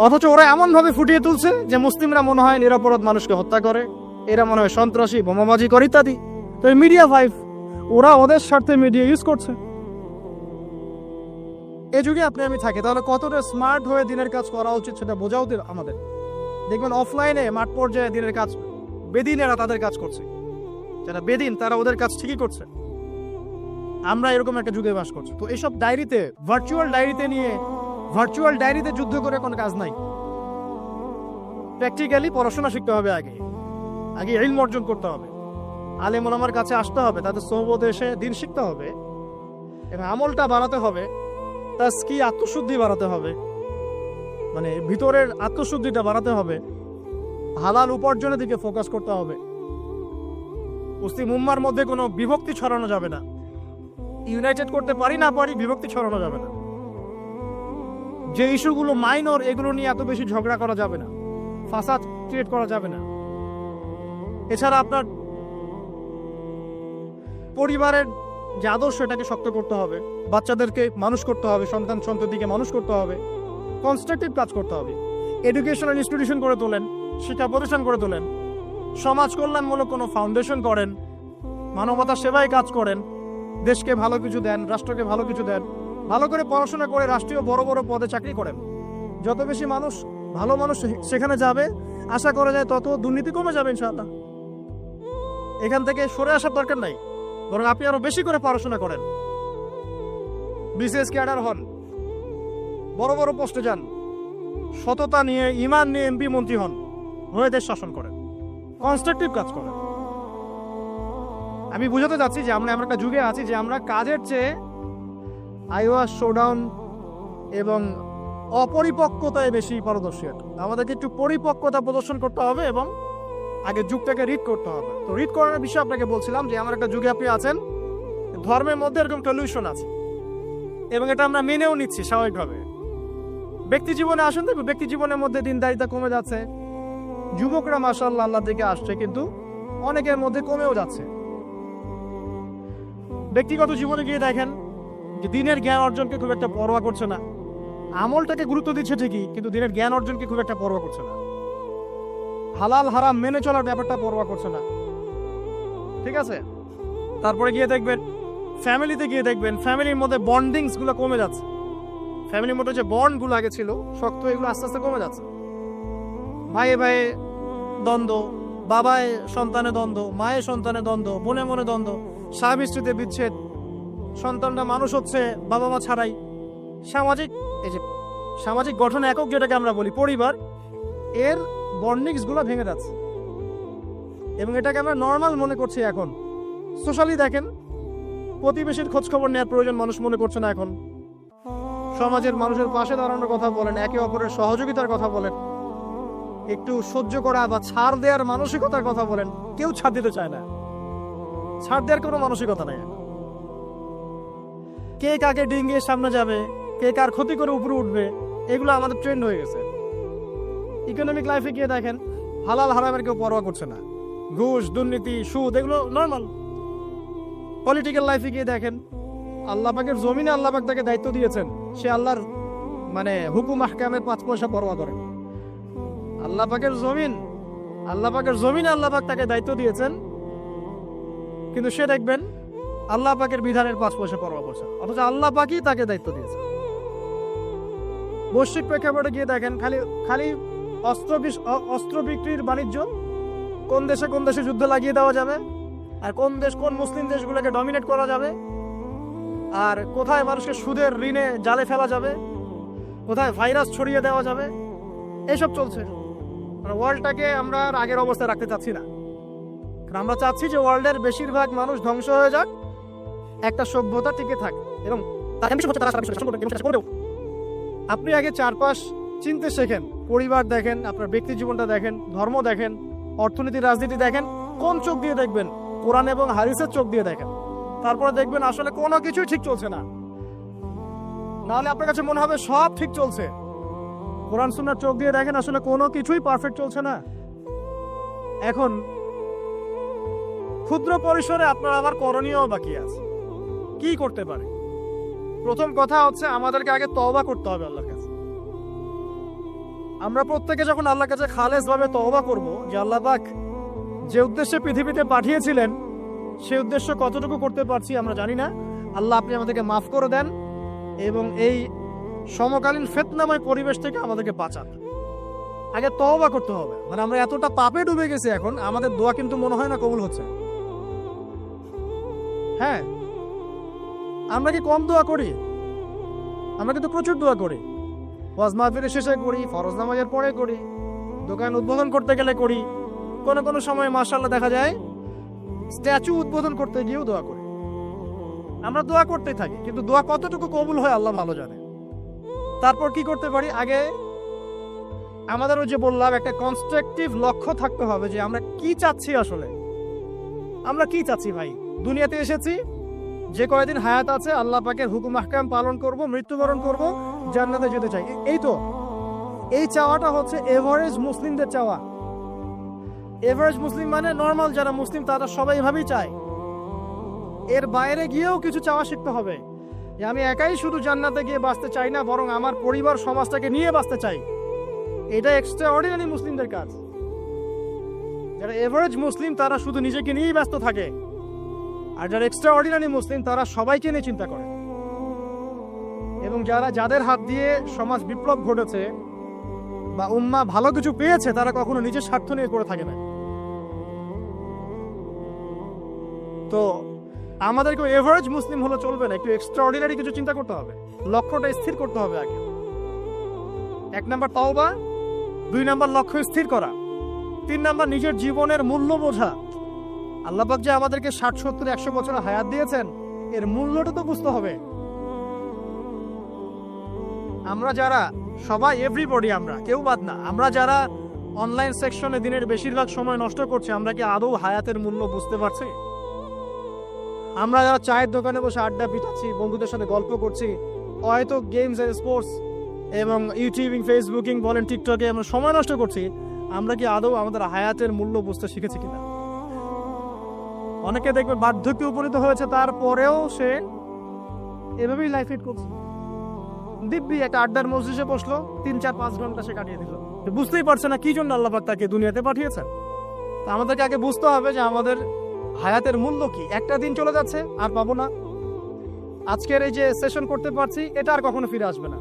A: অথচ ওরা এমন ভাবে ফুটিয়ে তুলছে যে মুসলিমরা মনে হয় নিরপরাধ মানুষকে হত্যা করে, এরা মনে হয় সন্ত্রাসী, বোমাবাজি করে ইত্যাদি। তো তো মিডিয়া ভাইভ, ওরা ওদের স্বার্থে মিডিয়া ইউজ করছে। এই যুগে আপনি আমি থাকি, তাহলে কতটা স্মার্ট হয়ে দিনের কাজ করা উচিত সেটা বোঝা উচিত আমাদের। দেখবেন অফলাইনে মাঠ পর্যায়ে দিনের কাজ বেদিনেরা তাদের কাজ করছে, যারা বেদিন তারা ওদের কাজ ঠিকই করছে। আমরা এরকম একটা যুগে বাস করছি। তো এইসব ডায়েরিতে, ভার্চুয়াল ডায়েরিতে যুদ্ধ করে কোনো কাজ নাই। প্র্যাকটিক্যালি পড়াশোনা শিখতে হবে, আগে ইলম অর্জন করতে হবে, আলেম ওলামার কাছে আসতে হবে, তাদের সোহবতে এসে দিন শিখতে হবে, এবং আমলটা বাড়াতে হবে, তাজকিয়া আত্মশুদ্ধি বাড়াতে হবে, মানে ভিতরের আত্মশুদ্ধিটা বাড়াতে হবে, হালাল উপার্জনের দিকে ফোকাস করতে হবে। মুসলিম উম্মার মধ্যে কোনো বিভক্তি ছড়ানো যাবে না। ইউনাইটেড করতে পারি না পারি, বিভক্তি ছড়ানো যাবে না। যে ইস্যুগুলো মাইনর, এগুলো নিয়ে এত বেশি ঝগড়া করা যাবে না, ফাসাদ ক্রিয়েট করা যাবে না। এছাড়া আপনার পরিবারের যে আদর্শ, এটাকে শক্ত করতে হবে, বাচ্চাদেরকে মানুষ করতে হবে, সন্ততিকে মানুষ করতে হবে, কনস্ট্রাকটিভ কাজ করতে হবে। এডুকেশনাল ইনস্টিটিউশন করে তোলেন, শিক্ষা প্রতিষ্ঠান করে তোলেন, সমাজ কল্যাণমূলক কোনো ফাউন্ডেশন করেন, মানবতা সেবায় কাজ করেন, দেশকে ভালো কিছু দেন, রাষ্ট্রকে ভালো কিছু দেন, ভালো করে পড়াশোনা করে রাষ্ট্রীয় বড় বড় পদে চাকরি করেন। যত বেশি ভালো মানুষ সেখানে যাবে, আশা করা যায় তত দুর্নীতি কমে যাবে ইনশাআল্লাহ। এখান থেকে সরে আসার দরকার নাই, বরং আপনি আরো বেশি করে পড়াশোনা করেন, বিসিএস ক্যাডার হন, বড় বড় পোস্টে যান, সততা নিয়ে, ইমান নিয়ে এমপি মন্ত্রী হন, হয়ে দেশ শাসন করেন, কনস্ট্রাকটিভ কাজ করেন। আমি বুঝাতে চাচ্ছি যে আমরা একটা যুগে আছি যে আমরা কাজের চেয়ে আইওয়াস শোডাউন এবং অপরিপক্কতায় বেশি পারদর্শী। আমাদেরকে একটু পরিপক্কতা প্রদর্শন করতে হবে এবং আগে যুগটাকে রিড করতে হবে। তো রিড করার বিষয়ে আপনাকে বলছিলাম যে আমার একটা যুগে আপনি আছেন, ধর্মের মধ্যে এরকম টলিউশন আছে এবং এটা আমরা মেনেও নিচ্ছি স্বাভাবিকভাবে। ব্যক্তি জীবনে আসুন, দেখুন ব্যক্তি জীবনের মধ্যে দিনদারিতা কমে যাচ্ছে, যুবকরা মাশাআল্লাহ আল্লাহ দিকে আসছে, কিন্তু অনেকের মধ্যে কমেও যাচ্ছে। ব্যক্তিগত জীবনে গিয়ে দেখেন যে দিনের জ্ঞান অর্জনকে খুব একটা পরোয়া করছে না, আমলটাকে গুরুত্ব দিচ্ছে ঠিকই, কিন্তু দিনের জ্ঞান অর্জনকে খুব একটা পরোয়া করছে না, হালাল হারাম মেনে চলার ব্যাপারটা পরোয়া করছে না। ঠিক আছে, তারপরে গিয়ে দেখবেন ফ্যামিলিতে গিয়ে দেখবেন ফ্যামিলির মধ্যে বন্ডিংস গুলো কমে যাচ্ছে। ফ্যামিলির মধ্যে যে বন্ড গুলো আগে ছিল শক্ত, এগুলো আস্তে আস্তে কমে যাচ্ছে। ভাইয়ে ভাইয়ে দ্বন্দ্ব, বাবায় সন্তানে দ্বন্দ্ব, মায়ের সন্তানে দ্বন্দ্ব, মনে মনে দ্বন্দ্ব, স্বামী স্ত্রীতে বিচ্ছেদ, সন্তানরা মানুষ হচ্ছে বাবা মা ছাড়াই। সামাজিক গঠন একক যেটাকে আমরা বলি পরিবার, এর বন্ডিংস গুলো ভেঙে যাচ্ছে এবং এটাকে আমরা নর্মাল মনে করছি। এখন সোশ্যালি দেখেন, প্রতিবেশীর খোঁজ খবর নেওয়ার প্রয়োজন মানুষ মনে করছে না। এখন সমাজের মানুষের পাশে দাঁড়ানোর কথা বলেন, একে অপরের সহযোগিতার কথা বলেন, একটু সহ্য করা বা ছাড় দেওয়ার মানসিকতার কথা বলেন, কেউ ছাড় দিতে চায় না। ছাড় দেওয়ার কোনো মানসিকতা নেই। কে কাকে ডিঙ্গিয়ে সামনে যাবে, কে কার ক্ষতি করে উপরে উঠবে, এগুলো আমাদের ট্রেন্ড হয়ে গেছে। ইকোনমিক লাইফে গিয়ে দেখেন হালাল হারামের কেউ পরোয়া করছে না, ঘুষ দুর্নীতি সুদ এগুলো নর্মাল। পলিটিক্যাল লাইফে গিয়ে দেখেন আল্লাহ পাকের জমিনে আল্লাহ পাক তাকে দায়িত্ব দিয়েছেন, সে আল্লাহর হুকুম আহকামের 5 পয়সা পরোয়া করে। আল্লাহ পাকের জমিনে আল্লাহ পাক তাকে দায়িত্ব দিয়েছেন, কিন্তু সে দেখবেন আল্লাহ পাকের বিধানের 5 পয়সা পরোয়া করছে, অথচ আল্লাহ পাকই তাকে দায়িত্ব দিয়েছে। বৈশ্বিক প্রেক্ষাপটে গিয়ে দেখেন খালি অস্ত্র বিক্রির বাণিজ্য, কোন দেশে যুদ্ধ লাগিয়ে দেওয়া যাবে, আর কোন মুসলিম দেশগুলোকে ডমিনেট করা যাবে, আর কোথায় মানুষকে সুদের ঋণে জালে ফেলা যাবে, কোথায় ভাইরাস ছড়িয়ে দেওয়া যাবে, এইসব চলছে। ওয়ার্ল্ডটাকে আমরা আগের অবস্থায় রাখতে চাচ্ছি না, কারণ আমরা চাচ্ছি যে ওয়ার্ল্ডের বেশিরভাগ মানুষ ধ্বংস হয়ে যাক, একটা সভ্যতা টিকে থাক। এবং আপনি আগে চারপাশ চিনতে শেখেন, পরিবার দেখেন, আপনার ব্যক্তি জীবনটা দেখেন, ধর্ম দেখেন, অর্থনীতি রাজনীতি দেখেন, কোন চোখ দিয়ে দেখবেন? কোরআন এবং হাদিসের চোখ দিয়ে দেখেন। তারপরে দেখবেন আসলে কোনো কিছুই ঠিক চলছে না, নাহলে আপনার কাছে মনে হবে সব ঠিক চলছে। কোরআন সুন্নাহর চোখ দিয়ে দেখেন, আসলে কোনো কিছুই পারফেক্ট চলছে না। এখন ক্ষুদ্র পরিসরে আপনার আবার করণীয় বাকি আছে। কি করতে পারে? প্রথম কথা হচ্ছে আমাদেরকে আগে তওবা করতে হবে আল্লাহর কাছে। আমরা প্রত্যেকে যখন আল্লাহর কাছে খালেস ভাবে তওবা করব যে আল্লাহ পাক যে উদ্দেশ্যে পৃথিবীতে পাঠিয়েছিলেন সেই উদ্দেশ্য কতটুকু করতে পারছি আমরা জানি না। আল্লাহ আপনি আমাদেরকে মাফ করে দেন এবং এই সমকালীন ফিতনাময় পরিবেশ থেকে আমাদেরকে বাঁচান। আগে তওবা করতে হবে, মানে আমরা এতটা পাপে ডুবে গেছি এখন, আমাদের দোয়া কিন্তু মনে হয় না কবুল হচ্ছে। হ্যাঁ, আমরা কি কম দোয়া করি? আমরা কিন্তু প্রচুর দোয়া করি। ওয়াজ মাহফিলের শেষে করি, ফরজ নামাজের পরে করি, দোকান উদ্বোধন করতে গেলে করি, কোনো কোনো সময় মাশাআল্লাহ দেখা যায় স্ট্যাচু উদ্বোধন করতে গিয়েও দোয়া করি। আমরা দোয়া করতেই থাকি, কিন্তু দোয়া কতটুকু কবুল হয় আল্লাহ ভালো জানে। তারপর কি করতে পারি? আগে আমাদের ওই যে বললাম একটা কনস্ট্রাকটিভ লক্ষ্য থাকতে হবে যে আমরা কি চাচ্ছি। আসলে আমরা কি চাচ্ছি ভাই? দুনিয়াতে এসেছি, যে কয়দিন হায়াত আছে আল্লাহ পাকের হুকুম আহকাম পালন করব, মৃত্যুবরণ করব, জান্নাতে যেতে চাই। এই তো, এই চাওয়াটা হচ্ছে এভারেজ মুসলিমদের চাওয়া। এভারেজ মুসলিম মানে নর্মাল যারা মুসলিম তারা সবাই এভাবেই চায়। এর বাইরে গিয়েও কিছু চাওয়া শিখতে হবে যে আমি একাই শুধু জান্নাতে গিয়ে বাঁচতে চাই না, বরং আমার পরিবার সমাজটাকে নিয়ে বাঁচতে চাই। এটা এক্সট্রা অর্ডিনারি মুসলিমদের কাজ। যারা এভারেজ মুসলিম তারা শুধু নিজেকে নিয়েই ব্যস্ত থাকে, আর যারা এক্সট্রা অর্ডিনারি মুসলিম তারা সবাইকে নিয়ে চিন্তা করে। এবং যাদের হাত দিয়ে সমাজ বিপ্লব ঘটেছে বা উম্মাহ ভালো কিছু পেয়েছে, তারা কখনো নিজের স্বার্থ নিয়ে করে থাকে না। তো আমাদেরকে এভারেজ মুসলিম হলে চলবে না, একটু এক্সট্রা অর্ডিনারি কিছু চিন্তা করতে হবে, লক্ষ্যটা স্থির করতে হবে আগে। 1 নাম্বার তওবা, 2 নাম্বার লক্ষ্য স্থির করা, 3 নাম্বার নিজের জীবনের মূল্য বোঝা। আল্লাহ পাক যে আমাদেরকে 60, 70, 100 বছর হায়াত দিয়েছেন, এর মূল্যটা তো বুঝতে হবে। আমরা যারা সবাই, এভরিবডি, আমরা কেউ বাদ না, আমরা যারা অনলাইন সেকশনে দিনের বেশিরভাগ সময় নষ্ট করছি, আমরা কি আদৌ হায়াতের মূল্য বুঝতে পারছি? আমরা যারা চায়ের দোকানে বসে আড্ডা পিটাচ্ছি, বন্ধুদের সাথে গল্প করছি, হয়তো গেমস এন্ড স্পোর্টস এবং ইউটিউবিং, ফেসবুকিং বলেন, টিকটকে আমরা সময় নষ্ট করছি, আমরা কি আদৌ আমাদের হায়াতের মূল্য বুঝতে শিখেছি কিনা? অনেকে দেখবে বার্ধক্যে উপনীত হয়েছে, তারপরেও সে এভাবেই লাইফ লিড করছে। দিব্যি একটা আড্ডার মজলিসে বসলো, 3, 4, 5 ঘন্টা সে কাটিয়ে দিল, বুঝতেই পারছে না কি জন্য আল্লাহ পাক তাকে দুনিয়াতে পাঠিয়েছেন। তা আমাদেরকে আগে বুঝতে হবে যে আমাদের হায়াতের মূল্য কি। একটা দিন চলে যাচ্ছে, আর পাবো না। আজকের এই যে সেশন করতে পারছি, এটা আর কখনো ফিরে আসবে না।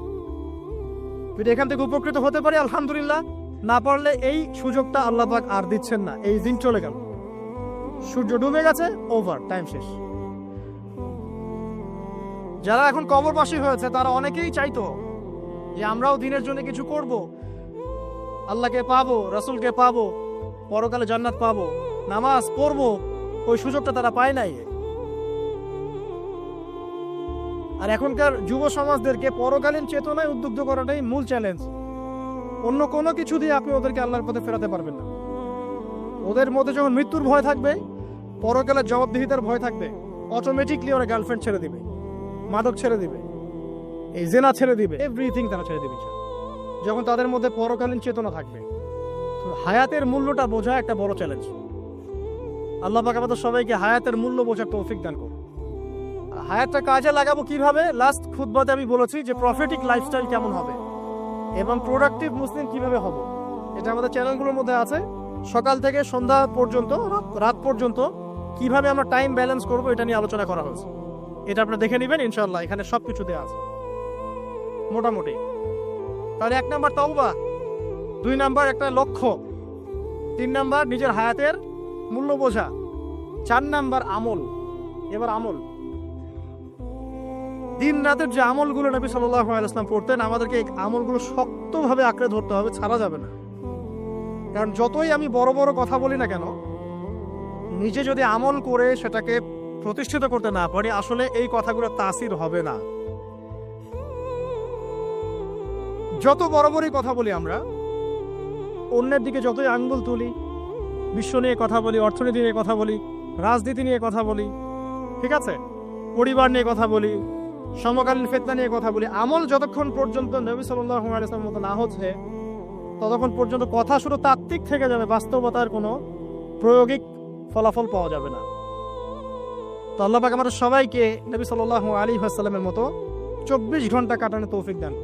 A: যদি এখান থেকে উপকৃত হতে পারি আলহামদুলিল্লাহ, না পারলে এই সুযোগটা আল্লাহ পাক আর দিচ্ছেন না। এই দিন চলে গেল, সূর্য ডুবে গেছে, ওভার, টাইম শেষ। যারা এখন কবরবাসী হয়েছে তারা অনেকেই চাইতো যে আমরাও দিনের জন্য কিছু করব, আল্লাহকে পাবো, রাসূলকে পাবো, পরকালে জান্নাত পাবো, নামাজ পড়বো। ওই সুযোগটা তারা পায় নাই। আর এখনকার যুব সমাজদেরকে পরকালীন চেতনায় উদ্বুদ্ধ করাটাই মূল চ্যালেঞ্জ। অন্য কোনো কিছু দিয়ে আপনি ওদেরকে আল্লাহর পথে ফেরাতে পারবেন না। ওদের মধ্যে যখন মৃত্যুর ভয় থাকবে, পরকালের জবাবদিহিতার ভয় থাকবে, অটোমেটিকলি ওরা গার্লফ্রেন্ড ছেড়ে দিবে, মাদক ছেড়ে দিবে, এই জেনা ছেড়ে দিবে, এভরিথিং তারা ছেড়ে দিবে যখন তাদের মধ্যে পরকালীন চেতনা থাকবে। তো হায়াতের মূল্যটা বোঝা একটা বড় চ্যালেঞ্জ। আল্লাহ পাক আমাদের সবাইকে হায়াতের মূল্য বোঝার তৌফিক দান করুন। হায়াতটা কাজে লাগাবো কিভাবে? লাস্ট খুতবাতে আমি বলেছি যে প্রফেটিক লাইফস্টাইল কেমন হবে এবং প্রোডাক্টিভ মুসলিম কিভাবে হব, এটা আমাদের চ্যানেলগুলোর মধ্যে আছে। সকাল থেকে সন্ধ্যা পর্যন্ত, রাত পর্যন্ত কিভাবে আমরা টাইম ব্যালেন্স করব, এটা নিয়ে আলোচনা করা হয়েছে। এটা আপনারা দেখে নেবেন ইনশাআল্লাহ, এখানে সবকিছু দেওয়া আছে মোটামুটি। তাহলে 1 নাম্বার তওবা, 2 নাম্বার একটা লক্ষ্য, 3 নাম্বার নিজের হায়াতের মূল্য বোঝা, 4 নাম্বার আমল। এবার আমল, দিন রাতের যে আমলগুলো নবী সাল্লাল্লাহু আলাইহি ওয়াসাল্লাম করতেন, আমাদেরকে এই আমলগুলো শক্তভাবে আঁকড়ে ধরতে হবে, ছাড়া যাবে না। কারণ যতই আমি বড় বড় কথা বলি না কেন, নিজে যদি আমল করে সেটাকে প্রতিষ্ঠিত করতে না পারি, আসলে এই কথাগুলো তাসির হবে না। যত বড় বড়ই কথা বলি আমরা, অন্যের দিকে যতই আঙ্গুল তুলি, বিশ্ব নিয়ে কথা বলি, অর্থনীতি নিয়ে কথা বলি, রাজনীতি নিয়ে কথা বলি, ঠিক আছে, পরিবার নিয়ে কথা বলি, সমকালীন ফিতনা নিয়ে কথা বলি, আমল যতক্ষণ পর্যন্ত নবী সাল্লাল্লাহু আলাইহি ওয়াসাল্লামের মতো না হচ্ছে, ততক্ষণ পর্যন্ত কথা শুধু তাত্ত্বিক থেকে যাবে, বাস্তবতার কোনো প্রায়োগিক ফলাফল পাওয়া যাবে না। তো আল্লাহ পাক আমাদের সবাইকে নবী সাল্লাল্লাহু আলাইহি ওয়াসাল্লামের মতো 24 ঘন্টা কাটানোর তৌফিক দান।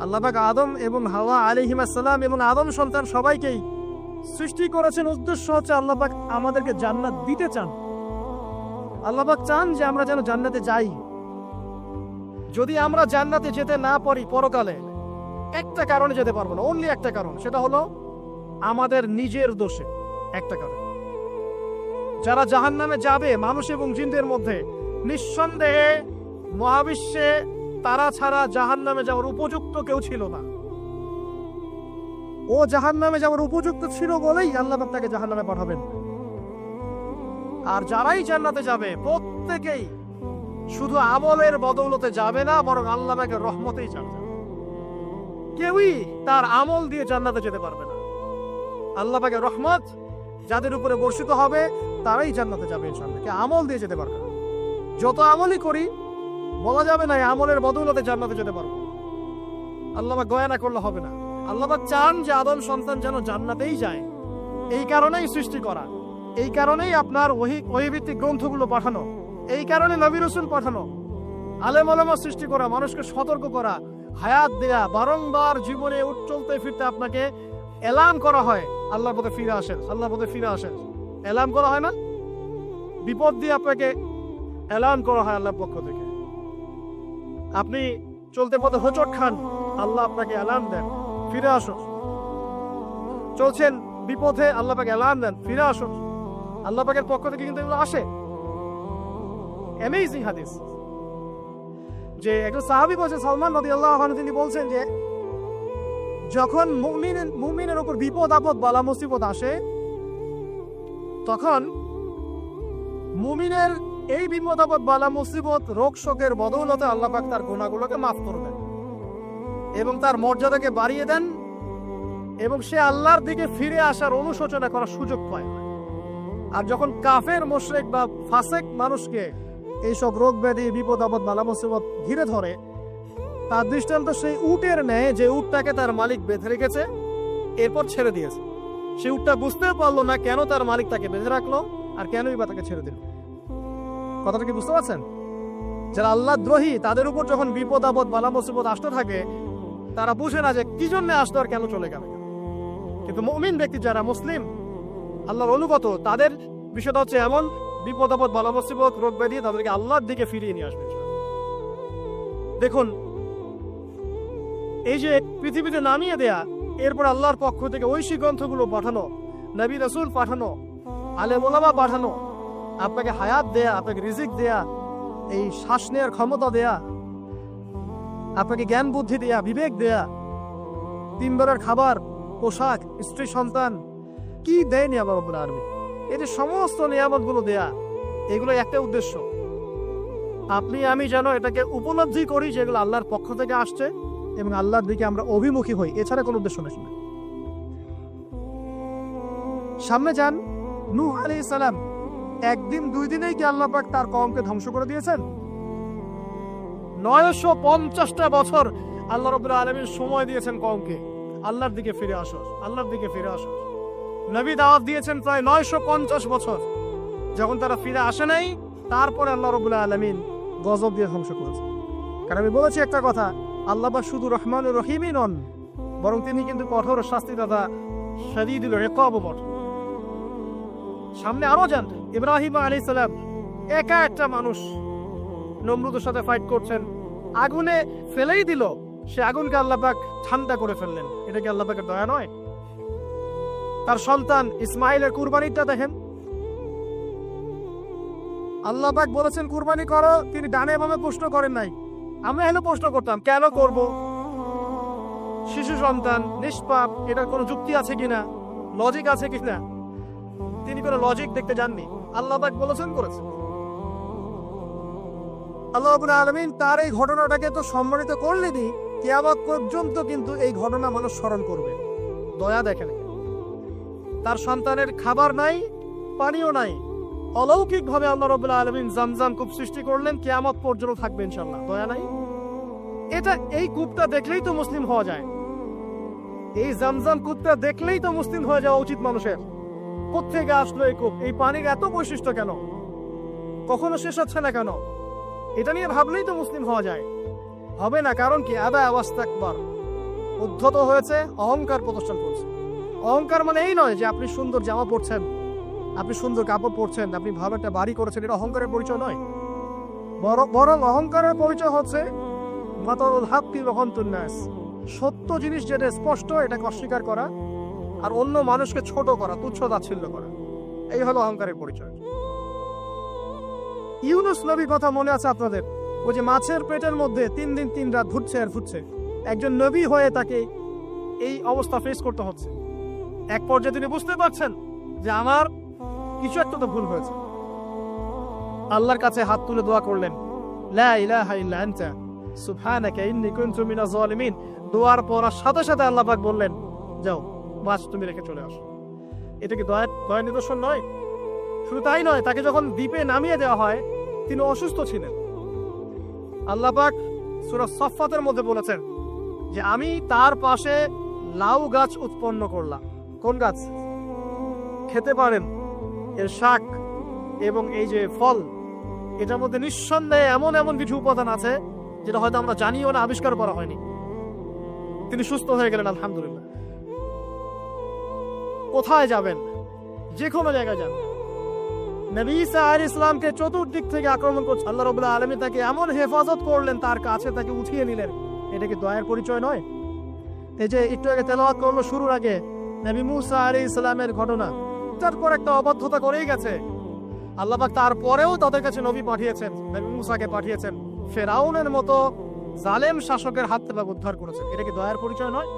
A: আল্লাহ পাক আদম এবং হাওয়া আলাইহিস সালাম এবং আদম সন্তান সবাইকেই সৃষ্টি করেছেন, উদ্দেশ্য হচ্ছে আল্লাহ পাক আমাদেরকে জান্নাত দিতে চান। আল্লাহ পাক চান যে আমরা যেন জান্নাতে যাই। যদি আমরা জান্নাতে যেতে না পারি পরকালে, একটা কারণে যেতে পারবো না, অনলি একটা কারণ, সেটা হলো আমাদের নিজের দোষে। একটা কারণ, যারা জাহান্নামে যাবে মানুষ এবং জিনদের মধ্যে, নিঃসন্দেহে মহাবিশ্বে তারা ছাড়া জাহান্নামে যাওয়ার উপযুক্ত কেউ ছিল না। ও জাহান্নামে যাওয়ার উপযুক্ত ছিল বলেই আল্লাহ পাক তাকে জাহান্নামে পাঠাবেন। আর যারাই জান্নাতে যাবে প্রত্যেকেই শুধু আমলের বদৌলতে যাবে না, বরং আল্লাহ পাকের রহমতেই যাবে। কেউই তার আমল দিয়ে জান্নাতে যেতে পারবে না। আল্লাহ পাকের রহমত যাদের উপরে বর্ষিত হবে তারাই জান্নাতে যাবে ইনশাআল্লাহ। কে আমল দিয়ে যেতে পারবে না। যত আমলই করি বলা যাবে না এই আমলের বদৌলতে জান্নাতে যেতে পারবো। আল্লাহ পাক দয়া না করলে হবে না। আল্লাহ পাক চান যে আদম সন্তান যেন জান্নাতেই যায়। এই কারণেই সৃষ্টি করা, এই কারণেই আপনার ওহীভিত্তিক গ্রন্থগুলো পাঠানো, এই কারণে নবী রাসূল পাঠানো, আলেম ওলামা সৃষ্টি করা, মানুষকে সতর্ক করা, হায়াত দেয়া, বারংবার জীবনে চলতে ফিরতে আপনাকে এলান করা হয় আল্লাহর পথে ফিরে আসেন, আল্লাহর পথে ফিরে আসেন। এলান করা হয় না? বিপদ দিয়ে আপনাকে এলান করা হয় আল্লাহর পক্ষ থেকে। আপনি চলতে পথে হোঁচট খান, আল্লাহ আপনাকে এলান দেন, ফিরে আসো। চলছেন বিপদে, আল্লাহ পাক এলান দেন, ফিরে আসো। আল্লাহ পাকের পক্ষ থেকে কিন্তু এগুলো আসে। অ্যামেজিং হাদিস যে একজন সাহাবী বলছেন, সালমান রাদিয়াল্লাহু আনহু, তিনি বলছেন যে যখন মুমিনের উপর বিপদ আপদ বালা মুসিবত আসে, তখন মুমিনের এই বিপদ আপদ বালা মুসিবত রোগ শোকের বদৌলতে আল্লাহ পাক তার গুনাহগুলোকে মাফ করে দেন এবং তার মর্যাদাকে বাড়িয়ে দেন এবং সে আল্লাহর দিকে ফিরে আসার অনুশোচনা করার সুযোগ পায়। আর যখন কাফের মুশরিক বা ফাসেক মানুষকে এইসব রোগ ব্যাধি বিপদ আপদ বালা মুসিবত ঘিরে ধরে, তার দৃষ্টান্ত সেই উটের ন্যায় যে উটটাকে তার মালিক বেঁধে রেখেছে এরপর ছেড়ে দিয়েছে। সে উটটা বুঝতে পারলো না কেন তার মালিক তাকে বেঁধে রাখলো আর কেনই বা তাকে ছেড়ে দিল। কথাটা কি বুঝতে পারছেন? যারা আল্লাহ দ্রোহী তাদের উপর যখন বিপদ আপদ বালা মুসিবত আসতে থাকে, তারা বুঝে না যে কি জন্য আসতো আর কেন চলে গেল। কিন্তু মুমিন ব্যক্তি যারা মুসলিম আল্লাহর অনুগত, তাদের বিষয়টা হচ্ছে এমন, বিপদ আপদ বালা মুসিবত রোগ ব্যাধি তাদেরকে আল্লাহর দিকে ফিরিয়ে নিয়ে আসবে। দেখুন, এই যে পৃথিবীতে নামিয়ে দেয়া, এরপর আল্লাহর পক্ষ থেকে ঐশী গ্রন্থগুলো পাঠানো, নবী রাসূল পাঠানো, আলেম ওলামা পাঠানো, আপনাকে হায়াত দেয়া, আপনাকে রিজিক দেয়া, এই শ্বাস নেওয়ার ক্ষমতা দেয়া, আপনাকে জ্ঞান বুদ্ধি দেয়া, বিবেক দেয়া, 3 বেলার খাবার, পোশাক, স্ত্রী সন্তান, কি দেয়নি আল্লাহ রাব্বুল আলামিন। এই যে সমস্ত নিয়ামতগুলো দেয়া, এগুলো একটা উদ্দেশ্য, আপনি আমি যেন এটাকে উপলব্ধি করি যে এগুলো আল্লাহর পক্ষ থেকে আসছে এবং আল্লাহর দিকে আমরা অভিমুখী হই। এছাড়া কোনো উদ্দেশ্য নেই। সামনে যান, নূহ আলাইহিস সালাম, একদিন 2 দিনেই কি আল্লাহ পাক তার কওমকে ধ্বংস করে দিয়েছেন? 950টা বছর আল্লাহ রাব্বুল আলামিন সময় দিয়েছেন কওমকে, আল্লাহর দিকে ফিরে আসো, আল্লাহর দিকে ফিরে আসো। নবী দাওয়াত দিয়েছেন প্রায় 950 বছর। যখন তারা ফিরে আসে নাই, তারপরে আল্লাহ রাব্বুল আলামিন গজব দিয়ে ধ্বংস করেছেন। কারণ আমি বলেছি একটা কথা, আল্লাহ পাক শুধু রহমানুর রহিমই নন, বরং তিনি কিন্তু কঠোর শাস্তিদাতা, শাদীদুল ইকাব। সামনে আরো যান, ইব্রাহিম আলাইহিস সালাম, একা একটা মানুষ নমরুদের সাথে ফাইট করছেন, আগুনে ফেলেই দিল, সে আগুনকে আল্লাহ পাক ঠান্ডা করে ফেললেন। এটা কি আল্লাহ পাকের দয়া নয়? তার সন্তান ইসমাইলের কুরবানিটা দেখেন, আল্লাহ পাক বলেছেন কুরবানি করো, তিনি ডানে বামে প্রশ্ন করেন নাই। আমরা হলো প্রশ্ন করতাম, কেন করব? শিশু সন্তান, নিষ্পাপ, এটার কোনো যুক্তি আছে কিনা, লজিক আছে কিনা? তিনি কোনো লজিক দেখতে যাননি, আল্লাহ পাক বলেছেন করেছেন। আল্লাহ রাব্বুল আলামিন তার এই ঘটনাটাকে তো সম্মানিত করলেনই, কিয়ামত পর্যন্ত কিন্তু এই ঘটনা মানুষ স্মরণ করবে। দয়া দেখেন, তার সন্তানের খাবার নাই, পানিও নাই, অলৌকিকভাবে আল্লাহ রাব্বুল আলামিন জামজাম কূপ সৃষ্টি করলেন, কিয়ামত পর্যন্ত থাকবে ইনশাআল্লাহ। দয়া নাই? এটা, এই কূপটা দেখলেই তো মুসলিম হওয়া যায়। এই জামজাম কূপটা দেখলেই তো মুসলিম হয়ে যাওয়া উচিত মানুষের। কোত্থেকে আসলো এই কূপ? এই পানির এত বৈশিষ্ট্য কেন? কখনো শেষ হচ্ছে না কেন? এটা নিয়ে ভাবলেই তো মুসলিম হওয়া যায়। হবে না, কারণ কি? আদা ওয়াস্তাকবার, উদ্ধত হয়েছে, অহংকার প্রদর্শন করছে। অহংকার মানে এই নয় যে আপনি সুন্দর জামা পরছেন, আপনি সুন্দর কাপড় পরছেন, আপনি ভালো একটা বাড়ি করেছেন, এটা অহংকারের পরিচয় নয়। বরং অহংকারের পরিচয় হচ্ছে মাতারুল হাক্কি ওয়া গমতুন নাস, সত্য জিনিস যেটা স্পষ্ট এটাকে অস্বীকার করা আর অন্য মানুষকে ছোট করা, তুচ্ছ তাচ্ছিল্য করা, এই হলো অহংকারের পরিচয়। ইউনুস নবীর কথা মনে আছে আপনাদের? ওই যে মাছের পেটের মধ্যে 3 দিন 3 রাত ঘুরছে আর ঘুরছে, একজন নবী হয়ে তাকে এই অবস্থা ফেস করতে হচ্ছে। এক পর্যায়ে তিনি বুঝতে পারছেন যে আমার কিছু একটা তো ভুল হয়েছে। আল্লাহর কাছে হাত তুলে দোয়া করলেন, লা ইলাহা ইল্লা আনতা সুবহানাকা ইন্নী কুনতু মিনাজ জালিমিন। দোয়ার পড়ার সাথে সাথে আল্লাহ পাক বললেন, যাও মাছ তুমি রেখে চলে আসো। এটা কি দয়ার নিদর্শন নয়? শুধু তাই নয়, তাকে যখন দ্বীপে নামিয়ে দেওয়া হয় তিনি অসুস্থ ছিলেন। আল্লাহ পাক সূরা সাফফাতের মধ্যে বলেছেন যে আমি তার পাশে লাউ গাছ উৎপন্ন করলাম। কোন গাছ? খেতে পারেন এর শাক এবং এই যে ফল, এটার মধ্যে নিঃসন্দেহে এমন এমন কিছু উপাদান আছে যেটা হয়তো আমরা জানিও না, আবিষ্কার করা হয়নি। তিনি সুস্থ হয়ে গেলেন, আলহামদুলিল্লাহ। কোথায় যাবেন? যে কোনো জায়গায় যান। নবী ঈসা আলাইহিস সালামকে চতুর্দিক থেকে আক্রমণ করছে, আল্লাহ রাব্বুল আলামিন তাকে এমন হেফাজত করলেন, তার কাছে তাকে উঠিয়ে নিলেন। এটা কি দয়ার পরিচয় নয়? এই যে একটু আগে তেলাওয়াত করলো শুরুর আগে নবী মুসা আলাইহিস সালামের ঘটনা, তারপর একটা অবাধ্যতা করেই গেছে। আল্লাহ পাক তারপরেও তাদের কাছে নবী পাঠিয়েছেন, নবী মুসাকে পাঠিয়েছেন, ফেরাউনের মতো জালেম শাসকের হাত থেকে উদ্ধার করেছেন। এটা কি দয়ার পরিচয় নয়?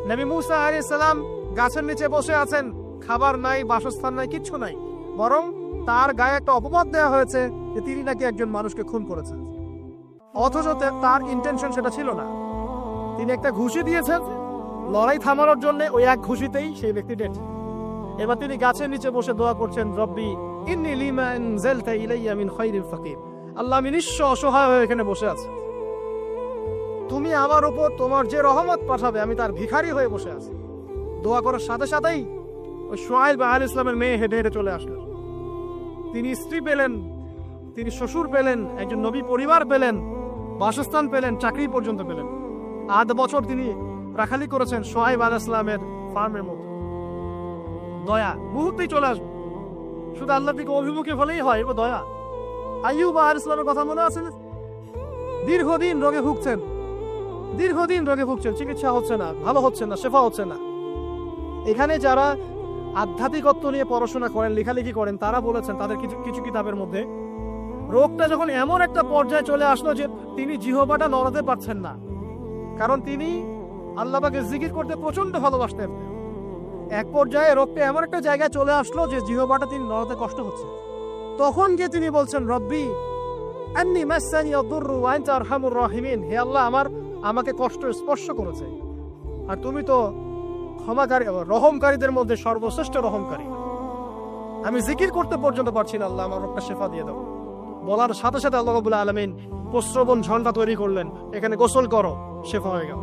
A: নবী মুসা আলাইহিস সালাম গাছের নিচে বসে আছেন, খাবার নাই, বাসস্থান নাই, কিচ্ছু নাই, বরং তার গায়ে একটা অপবাদ দেওয়া হয়েছে যে তিনি নাকি একজন মানুষকে খুন করেছেন, অথচ তার ইন্টেনশন সেটা ছিল না। তিনি একটা ঘুষি দিয়েছেন লড়াই থামানোর জন্য, ওই এক ঘুষিতেই সেই ব্যক্তি ডেড। এবার তিনি গাছের নিচে বসে দোয়া করছেন, রব্বি ইন্নী লিমা আনজালতা ইলাইয়া মিন খায়রিন ফাকির। আল্লাহ, আমি নিঃস্ব অসহায় হয়ে এখানে বসে আছি, তুমি আমার উপর তোমার যে রহমত পাঠাবে আমি তার ভিখারি হয়ে বসে আছি। দোয়া করার সাথে সাথেই ওই শুআয়ব আলাইহিস সালামের মেয়ে হেঁটে হেঁটে চলে আসলেন। তিনি স্ত্রী পেলেন, তিনি শ্বশুর পেলেন, একজন নবী পরিবার পেলেন, বাসস্থান পেলেন, চাকরি পর্যন্ত পেলেন। 8 বছর তিনি রাখালি করেছেন শুআয়ব আলাইহিস সালামের ফার্মের মতো। দয়া মুহূর্তেই চলে আসবে, শুধু আল্লাহর দিকে অভিমুখী হলেই হয়, এবার দয়া। আইয়ুব আলাইহিস সালামের কথা মনে আছে? দীর্ঘদিন রোগে ভুগছেন, চিকিৎসা হচ্ছে না, ভালো হচ্ছে না, শেফা হচ্ছে না। এখানে যারা আধ্যাত্মিকত্ব নিয়ে পড়াশোনা করেন, লেখালেখি করেন, তারা বলেছেন তাদের কিছু কিতাবের মধ্যে, রোগটা যখন এমন একটা পর্যায়ে চলে আসলো যে তিনি জিহ্বাটা নড়াতে পারছেন না, কারণ তিনি আল্লাহ পাকে জিকির করতে প্রচন্ড ভালোবাসতেন। এক পর্যায়ে রোগটা এমন একটা জায়গায় চলে আসলো যে জিহ্বাটা তিনি নড়াতে কষ্ট হচ্ছে। তখন গিয়ে তিনি বলছেন, রব্বি আন্নী মাসসানি আদ-দুররু ওয়া আনতা আরহামুর রাহিমিন। হে আল্লাহ, আমাকে কষ্ট স্পর্শ করেছে, আর তুমি তো ক্ষমাকারী, রহমকারীদের মধ্যে সর্বশ্রেষ্ঠ রহমকারী। আমি জিকির করতে পর্যন্ত পারছি না, আল্লাহ আমার রোগটা শেফা দিয়ে দাও। বলার সাথে সাথে আল্লাহ রাব্বুল আলামিন প্রস্রবণ ঝর্ণা তৈরি করলেন, এখানে গোসল করো, শেফা হয়ে গেল।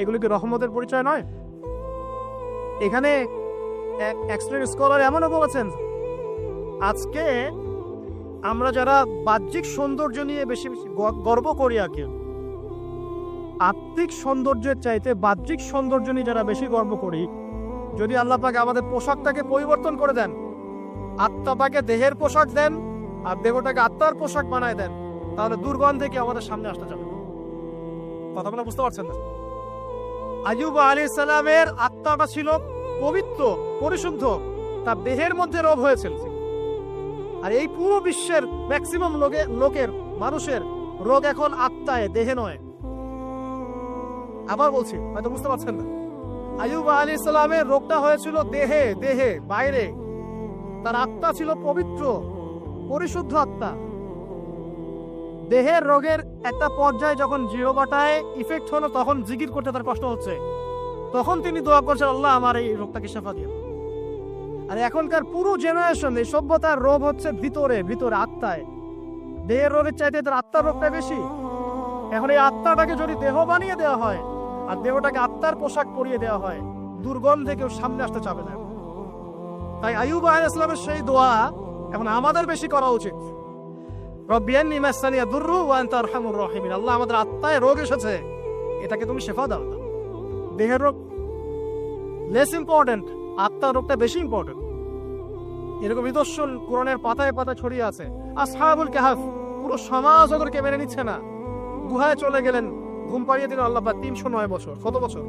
A: এগুলো কি রহমতের পরিচয় নয়? এখানে এক্সট্রা স্কলার এমনও বলেছেন, আজকে আমরা যারা বাহ্যিক সৌন্দর্য নিয়ে বেশি বেশি গর্ব করি, আত্মিক সৌন্দর্যের চাইতে বাহ্যিক সৌন্দর্য নিয়ে যারা বেশি গর্ব করি, যদি আল্লাহ পাক আমাদের পোশাকটাকে পরিবর্তন করে দেন, আত্মাটাকে দেহের পোশাক দেন আর দেহটাকে আত্মার পোশাক বানায় দেন, তাহলে দুর্গন্ধে কি আমাদের সামনে আসতে যাবে? কথাগুলো বুঝতে পারছেন না? আইয়ুব আলাইহিস সালামের আত্মাটা ছিল পবিত্র, পরিশুদ্ধ, তার দেহের মধ্যে রোগ হয়েছিল। আর এই পুরো বিশ্বের ম্যাক্সিমাম লোকের মানুষের রোগ এখন আত্মায়, দেহে নয়। আবার বলছি, হয়তো বুঝতে পারছেন না। আইয়ুব আলাইহিস সালামের রোগটা হয়েছিল দেহে, বাইরে। তার আত্মা ছিল পবিত্র, পরিশুদ্ধ আত্মা। দেহের রোগের একটা পর্যায়ে যখন জিহ্বাটায় ইফেক্ট হলো, তখন জিকির করতে তার কষ্ট হচ্ছে, তখন তিনি দোয়া করছেন, আল্লাহ আমার এই রোগটাকে শেফা দিও। আর এখনকার পুরো জেনারেশন, এই সভ্যতার রোগ হচ্ছে ভিতরে, আত্মায়। দেহের রোগের চাইতে তার আত্মার রোগটা বেশি। এখন এই আত্মাটাকে যদি দেহ বানিয়ে দেওয়া হয় আর দেহটাকে আত্মার পোশাক পরিয়ে দেওয়া হয়, দুর্গন্ধে কেউ সামনে আসতে চাবে না। তাই আইয়ুব আলাইহিস সালামের সেই দোয়া এখন আমাদের বেশি করা উচিত। রব্বি আন্নী মাসসানি আদ-দুররু ওয়া আনতা আরহামুর রাহিমিন। আল্লাহ, আমাদের আত্মায় রোগ এসেছে, এটাকে তুমি শেফা দাও। দেহের রোগ লেস ইম্পর্টেন্ট, আত্মার রোগটা বেশি ইম্পর্টেন্ট। এরকম নিদর্শন কোরআনের পাতায় পাতায় ছড়িয়ে আছে। আসহাবুল কাহফ, পুরো সমাজ ওদেরকে মেনে নিচ্ছে না, গুহায় চলে গেলেন, ঘুম পাড়িয়ে দিল আল্লাহ পাক। 309 বছর। কত বছর?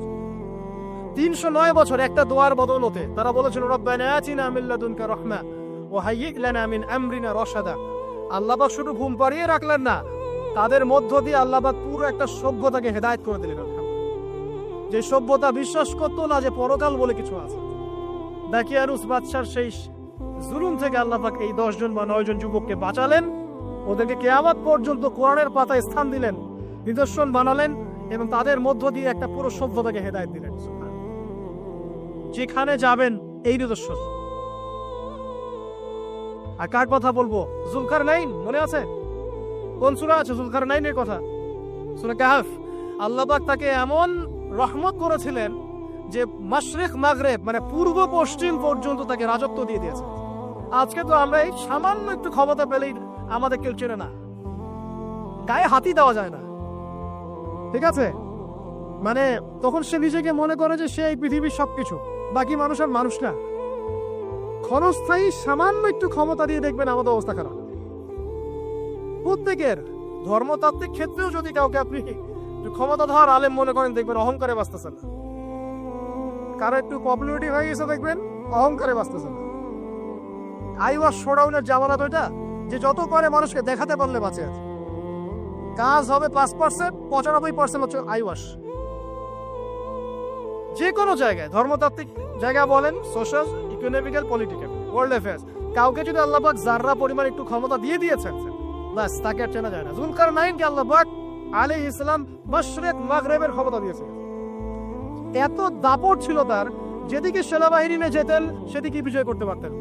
A: 309 বছর একটা দোয়ার বদৌলতে। তারা বলেছিল রব্বানা আতিনা মিন লাদুনকা রাহমা ওয়া হাইয়্ লানা মিন আমরিনা রাশাদা। আল্লাহ পাক শুধু ঘুম পাড়িয়ে রাখলেন না, তাদের মধ্য দিয়ে আল্লাহ পাক পুরো একটা সভ্যতাকে হেদায়েত করে দিলেন। যে সভ্যতা বিশ্বাস করতো না যে পরকাল বলে কিছু আছে। দাকিয়ানুস বাদশার সেই জুলুম থেকে আল্লাহ পাক এই 10 জন বা 9 জন যুবককে বাঁচালেন, ওদেরকে কিয়ামত পর্যন্ত কোরআনের পাতায় স্থান দিলেন, নিদর্শন বানালেন এবং তাদের মধ্য দিয়ে একটা পুরো সভ্যতাকে হেদায়েত দিলেন। যেখানে যাবেন এই নিদর্শন। আর কার কথা বলবো? যুলকারনাইন, মনে আছে? কোন সূরা আছে যুলকারনাইনের কথা? সূরা কাহফ। আল্লাহ পাক তাকে এমন রহমত করেছিলেন যে মাশরিক মাগরিব মানে পূর্ব পশ্চিম পর্যন্ত তাকে রাজত্ব দিয়ে দিয়েছে। আজকে তো আমরা এই সামান্য একটু ক্ষমতা পেলেই আমাদের কেউ চেনে না, গায়ে হাতি দেওয়া যায় না, ঠিক আছে? মানে তখন সে নিজেকে মনে করে যে সে এই পৃথিবীর সবকিছু, বাকি মানুষ আর মানুষ না। ক্ষণস্থায়ী সামান্য একটু ক্ষমতা দিয়ে দেখবেন আমাদের অবস্থা খারাপ। প্রত্যেকের ধর্মতাত্ত্বিক ক্ষেত্রেও যদি কাউকে আপনি ক্ষমতাধর আলেম মনে করেন, দেখবেন অহংকারে বাঁচতেছেন না। কারো একটু পপুলারিটি হয়ে গেছে, দেখবেন অহংকারে বাঁচতেছেন না। আই ওয়াশ শোডাউনের জামানা তো এটা, যে যত করে মানুষকে দেখাতে পারলে বাঁচে আছে। কাজ হবে 5%, 95% হচ্ছে আই ওয়াশ। যে কোনো জায়গায়, ধর্মতাত্ত্বিক জায়গা বলেন, social, economical, political, world affairs, কাউকে যদি আল্লাহ পাক যাররা পরিমাণ একটু ক্ষমতা দিয়ে দিয়েছেন, বাস তাকে আর চেনা যায় না। যুলকারনাইনকে আল্লাহ পাক আলাইহিস সালাম মাশরিক মাগরিবের ক্ষমতা দিয়েছে। এত দাপট ছিল তার, যেদিকে সেনাবাহিনী নিয়ে যেতেন সেদিকে বিজয় করতে পারতেন।